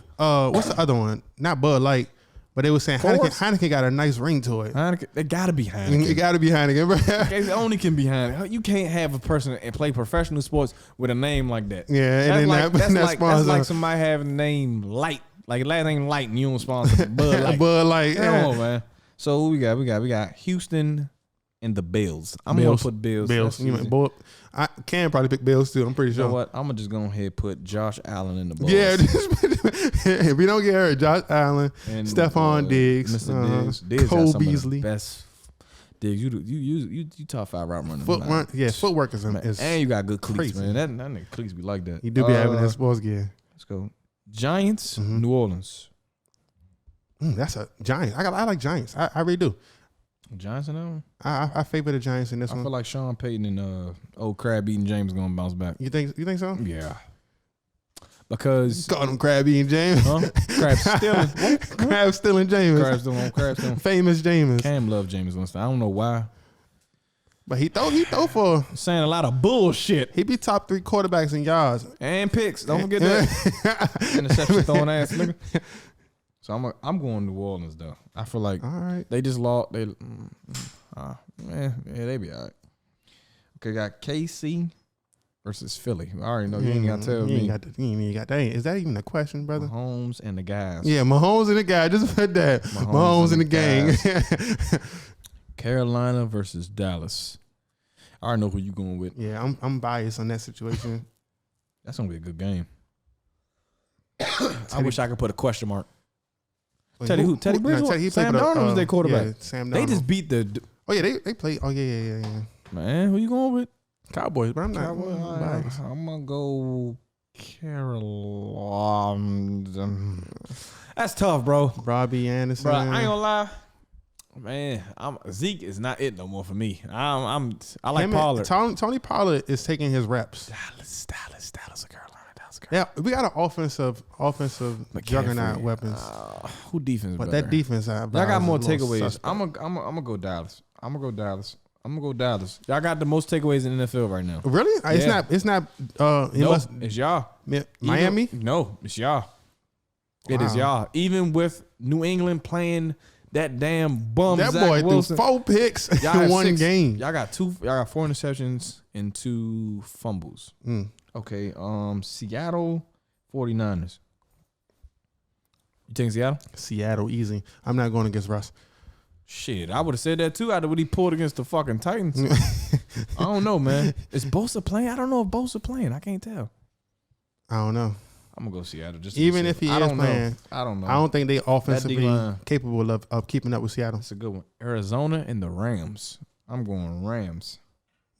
S3: What's the other one? Not Bud Light, but they were saying Heineken got a nice ring to it.
S2: Heineken, it gotta be Heineken.
S3: It got to be Heineken, bro.
S2: It only can be Heineken. You can't have a person and play professional sports with a name like that.
S3: Yeah, and
S2: that's like somebody having a name Light, like last name Light, and you don't sponsor Bud Light.
S3: Bud Light.
S2: Come on, man. So who we got Houston and the Bills. I'm gonna put Bills.
S3: I can probably pick Bills too. I'm pretty sure.
S2: You know what? I'm gonna just go ahead and put Josh Allen in the Bulls.
S3: Yeah, if we don't get hurt, Josh Allen,
S2: and
S3: Stephon Diggs,
S2: Mr. Diggs,
S3: Cole Beasley,
S2: best. Diggs, you top 5 route runner.
S3: Footwork is
S2: and you got good cleats,
S3: crazy.
S2: man. That nigga cleats be like that.
S3: You do be having that sports gear.
S2: Let's go. Giants, New Orleans.
S3: That's a Giants. I like Giants. I really do.
S2: Giants in that one?
S3: I favor the Giants in this one.
S2: I feel like Sean Payton and old crab eating James gonna bounce back.
S3: You think so?
S2: Yeah. Because
S3: call him crab eating James.
S2: Huh? Crab stealing.
S3: Crab stealing James.
S2: Crab stealing.
S3: Famous James.
S2: Cam love James Winston. I don't know why.
S3: But he throw for
S2: saying a lot of bullshit.
S3: He be top 3 quarterbacks in yards
S2: and picks. Don't forget that. Interception throwing ass nigga. So I'm going New Orleans though. I feel like
S3: all right.
S2: They just lost. They be all right. Okay, got KC versus Philly. I already know you ain't got to tell me.
S3: You ain't got that. Is that even a question, brother?
S2: Mahomes and the guys.
S3: Yeah, Mahomes and the guy. Just put that. Mahomes and the gang.
S2: Carolina versus Dallas. I already know who you going with.
S3: Yeah, I'm biased on that situation.
S2: That's gonna be a good game. I wish I could put a question mark. Teddy Bridgewater?
S3: No,
S2: Sam Darnold was their quarterback.
S3: Yeah, Sam Darnold.
S2: They just beat the.
S3: Oh yeah, they played. Oh yeah.
S2: Man, who you going with?
S3: Cowboys, but I'm not.
S2: I'm gonna go Carolina. That's tough, bro.
S3: Robbie Anderson.
S2: Bro, I ain't gonna lie. Man, Zeke is not it no more for me. I like Pollard.
S3: Tony Pollard is taking his reps.
S2: Dallas, Carolina.
S3: Yeah, we got an offensive juggernaut weapons.
S2: Who defense?
S3: But that defense, I
S2: got more takeaways. I'm gonna go Dallas. Y'all got the most takeaways in the NFL right now.
S3: Really?
S2: Yeah.
S3: It's not.
S2: It's y'all.
S3: Miami?
S2: No, it's y'all. It is y'all. Even with New England playing that damn bum.
S3: That
S2: Zach
S3: boy
S2: Wilson.
S3: threw 4 picks in one game.
S2: Y'all got 4 interceptions and 2 fumbles. Okay, Seattle 49ers. You think Seattle?
S3: Seattle, easy. I'm not going against Russ.
S2: Shit, I would have said that too after what he pulled against the fucking Titans. I don't know, man. Is Bosa playing? I don't know if Bosa playing. I can't tell.
S3: I don't know.
S2: I'm going to go Seattle. Just
S3: even if he is playing.
S2: I don't know.
S3: I don't think they offensively capable of keeping up with Seattle.
S2: That's a good one. Arizona and the Rams. I'm going Rams.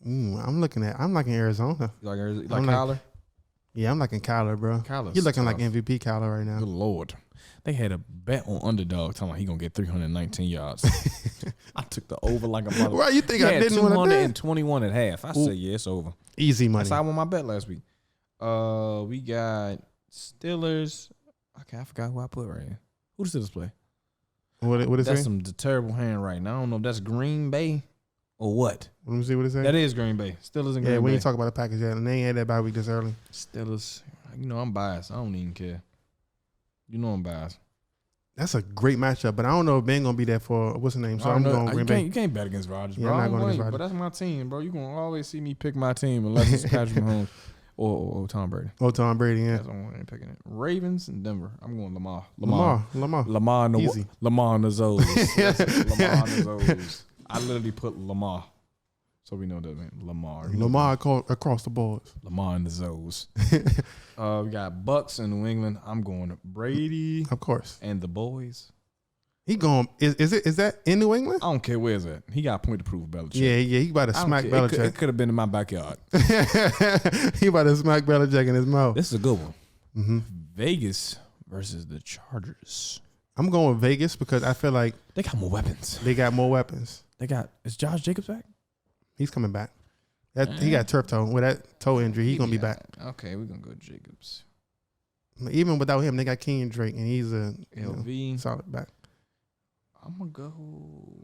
S3: I'm liking Arizona.
S2: You like Kyler?
S3: Yeah, I'm liking Kyler, bro.
S2: Kyler's
S3: You're looking
S2: tough.
S3: like MVP Kyler right now.
S2: Good Lord. They had a bet on underdog talking about he going to get 319 yards. I took the over like a mother.
S3: Right, you think I didn't want to bet?
S2: 221 at half. I said, yeah, it's over.
S3: Easy money.
S2: That's how I won my bet last week. We got Steelers. Okay, I forgot who I put right here. Who the Steelers play?
S3: What is
S2: That's
S3: it?
S2: some terrible handwriting. I don't know if that's Green Bay or what.
S3: Let me see what it says.
S2: That is Green Bay. Steelers and Green Bay.
S3: Yeah, we ain't talk about the Packers yet, and they ain't had that bye week this early.
S2: Steelers. You know I'm biased. I don't even care. You know I'm biased.
S3: That's a great matchup, but I don't know if Ben gonna be there for what's his name. So I'm going Green Bay.
S2: You can't bet against Rodgers,
S3: Yeah,
S2: bro.
S3: I'm not going against
S2: But
S3: Rodgers.
S2: that's my team, bro. You gonna always see me pick my team unless it's Patrick Mahomes or Tom Brady.
S3: Oh, Tom Brady, yeah.
S2: That's what I'm picking it. Ravens and Denver. I'm going Lamar.
S3: Lamar.
S2: Lamar in the
S3: Easy.
S2: Lamar in the Zoes. Lamar in the Zoes. I literally put Lamar. So we know that, man. Lamar
S3: Across the board.
S2: Lamar in the Zoes. We got Bucks in New England. I'm going Brady.
S3: Of course.
S2: And the boys.
S3: He going is that in New England?
S2: I don't care where it's at. He got a point to prove Belichick.
S3: Yeah, he about to smack Belichick.
S2: It could have been in my backyard.
S3: He about to smack Belichick in his mouth.
S2: This is a good one.
S3: Mm-hmm.
S2: Vegas versus the Chargers.
S3: I'm going Vegas because I feel like
S2: they got more weapons.
S3: They got more weapons.
S2: Is Josh Jacobs back?
S3: He's coming back. He got turf toe. With that toe injury, he's gonna be back.
S2: Okay, we're gonna go Jacobs.
S3: Even without him, they got Kenyon Drake, and he's a
S2: LV
S3: solid back.
S2: I'm gonna go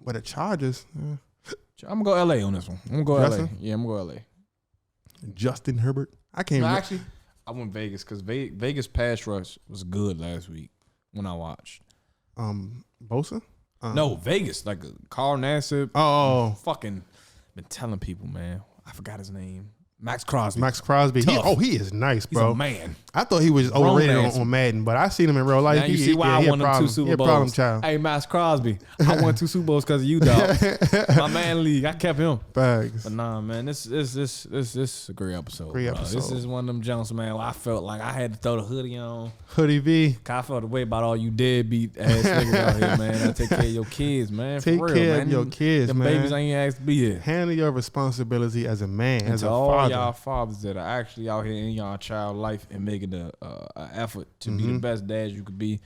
S3: with the Chargers.
S2: I'm gonna go LA on this one. I'm gonna go
S3: Justin?
S2: LA. Yeah, I'm gonna go LA.
S3: Justin Herbert. I can't.
S2: No, actually, I went Vegas because Vegas pass rush was good last week when I watched.
S3: Bosa.
S2: No, Vegas, like Carl Nassib.
S3: Oh,
S2: Fucking been telling people, man. I forgot his name. Max Crosby.
S3: Max Crosby.
S2: Tough.
S3: He is nice,
S2: He's
S3: bro.
S2: a man.
S3: I thought he was
S2: Grown
S3: overrated
S2: ass.
S3: on Madden, but I seen him in real life.
S2: Now you see why I won them 2 Super Bowls.
S3: Problem child.
S2: Hey, Max Crosby. I won 2 Super Bowls because of you, dog. My man league. I kept him.
S3: Bags.
S2: But nah, man, this is a great episode.
S3: Great
S2: bro.
S3: episode.
S2: This is one of them Jones, man. Where I felt like I had to throw the hoodie on.
S3: Hoodie V.
S2: I felt the way about all you deadbeat ass niggas out here, man. I take care of your kids, man.
S3: Take
S2: For real,
S3: care
S2: man.
S3: of your kids,
S2: Them
S3: man.
S2: babies ain't asked to be here.
S3: Handle your responsibility as a man,
S2: And
S3: as
S2: to
S3: a
S2: all
S3: father.
S2: y'all fathers that are actually out here in y'all child life and making an effort to be the best dads you could be,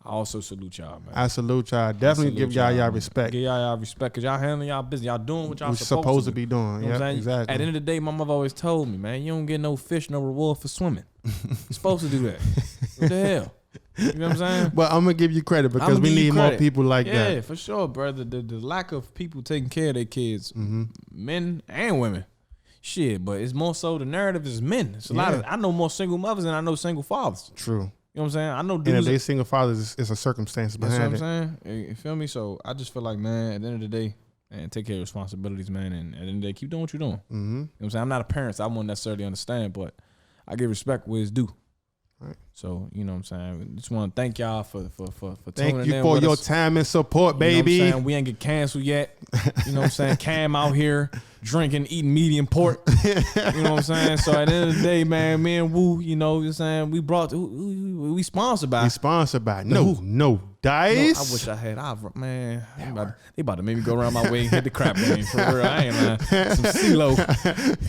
S2: I also salute y'all, man.
S3: I salute y'all. Definitely give y'all
S2: man.
S3: respect.
S2: Give y'all respect because y'all handling y'all business. Y'all doing what y'all
S3: We're supposed to be doing.
S2: You know what I'm
S3: Yeah,
S2: saying?
S3: exactly.
S2: At the end of the day, my mother always told me, man, you don't get no fish, no reward for swimming. You're supposed to do that. What the hell? You know what I'm saying?
S3: But I'm gonna give you credit because
S2: I'ma
S3: we
S2: give you
S3: need more
S2: credit.
S3: people like
S2: Yeah,
S3: that.
S2: for sure, brother. The lack of people taking care of their kids,
S3: Mm-hmm.
S2: men and women. Shit, but it's more so the narrative is men. It's a lot of, I know more single mothers than I know single fathers.
S3: True.
S2: You know what I'm saying? I know
S3: And if
S2: dudes.
S3: they single fathers, it's a circumstance
S2: That's what
S3: behind
S2: I'm
S3: it.
S2: saying. You feel me? So I just feel like, man, at the end of the day, and take care of responsibilities, man. And at the end of the day, keep doing what you're doing.
S3: Mm-hmm.
S2: You know what I'm saying? I'm not a parent, so I won't necessarily understand, but I give respect where it's due.
S3: Right.
S2: So, you know what I'm saying? Just want to thank y'all for
S3: Thank
S2: tuning
S3: you
S2: in
S3: for
S2: with
S3: your
S2: us.
S3: time and support,
S2: You know what I'm
S3: baby.
S2: saying? We ain't get canceled yet. You know what I'm saying? Cam out here drinking, eating medium pork. You know what I'm saying? So at the end of the day, man, me and Woo, you know what I'm saying? We sponsored by.
S3: We sponsored by
S2: who?
S3: No Dice.
S2: I wish I had. Man, they about to make me go around my way and hit the crap game. For real, I ain't lying. Some CeeLo.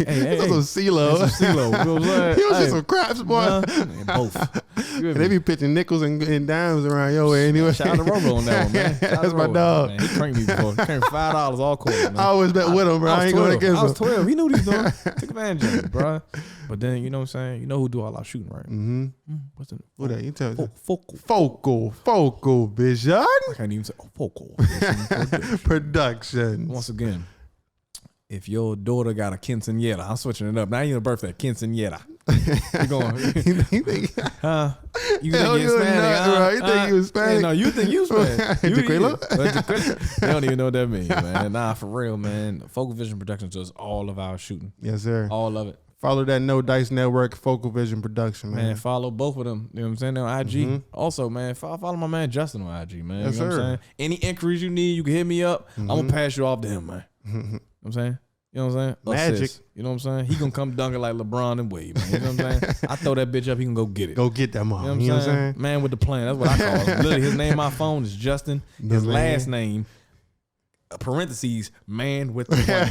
S2: Hey,
S3: Some CeeLo.
S2: Some CeeLo. You know what I'm saying?
S3: You was
S2: Hey,
S3: just some craps, boy.
S2: nah, both. You hear
S3: They
S2: me?
S3: be pitching nickels and dimes around your way anyway.
S2: Shout out to Roro on that one, man. Shout out
S3: That's
S2: to
S3: my
S2: Roro,
S3: dog.
S2: Man. He cranked me before. He cranked $5 all quarter, man.
S3: I always bet with him, bro. I ain't going against
S2: I was
S3: him.
S2: 12. He knew what he was doing. Took advantage of it, bro. But then, you know what I'm saying? You know who do all our shooting, right?
S3: Mm-hmm.
S2: What's it?
S3: What that? You tell me.
S2: Focal.
S3: Focal vision
S2: I can't even say focal.
S3: productions.
S2: Once again, if your daughter got a quinceañera, I'm switching it up. Now you a birthday, quinceañera. You going?
S3: You think?
S2: Huh? You
S3: Hell,
S2: think
S3: you
S2: you're
S3: a
S2: Hispanic?
S3: nut, bro. You think you Hispanic?
S2: Yeah, no, you think you Hispanic.
S3: Tequila?
S2: They don't even know what that means, man. Nah, for real, man. Focal Vision Productions does all of our shooting.
S3: Yes, sir.
S2: All of it.
S3: Follow that No Dice Network, Focal Vision Production,
S2: Man,
S3: man.
S2: follow both of them. You know what I'm saying? They're on IG.
S3: Mhm.
S2: Also, man, follow my man Justin on IG, man.
S3: Yes,
S2: you know what I'm
S3: sir.
S2: saying? Any inquiries you need, you can hit me up. I'm going to pass you off to him, man. You know what I'm saying? You know what I'm saying?
S3: Magic.
S2: Assist. You know what I'm saying? He gonna come dunking like LeBron and Wade, man. You know what I'm saying? I throw that bitch up, he can go get it.
S3: Go get that mom.
S2: You know what I'm saying? Man with the plan. That's what I call him. Literally, his name on my phone is Justin. His last name, parentheses, man with the plan.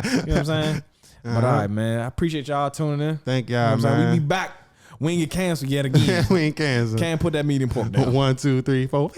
S2: You know what I'm saying? But all right, man. I appreciate y'all tuning in.
S3: Thank
S2: You know
S3: y'all,
S2: what I'm saying?
S3: man.
S2: We be back. We ain't get canceled yet again.
S3: We ain't canceled.
S2: Can't put that medium pork down.
S3: 1, 2, 3, 4.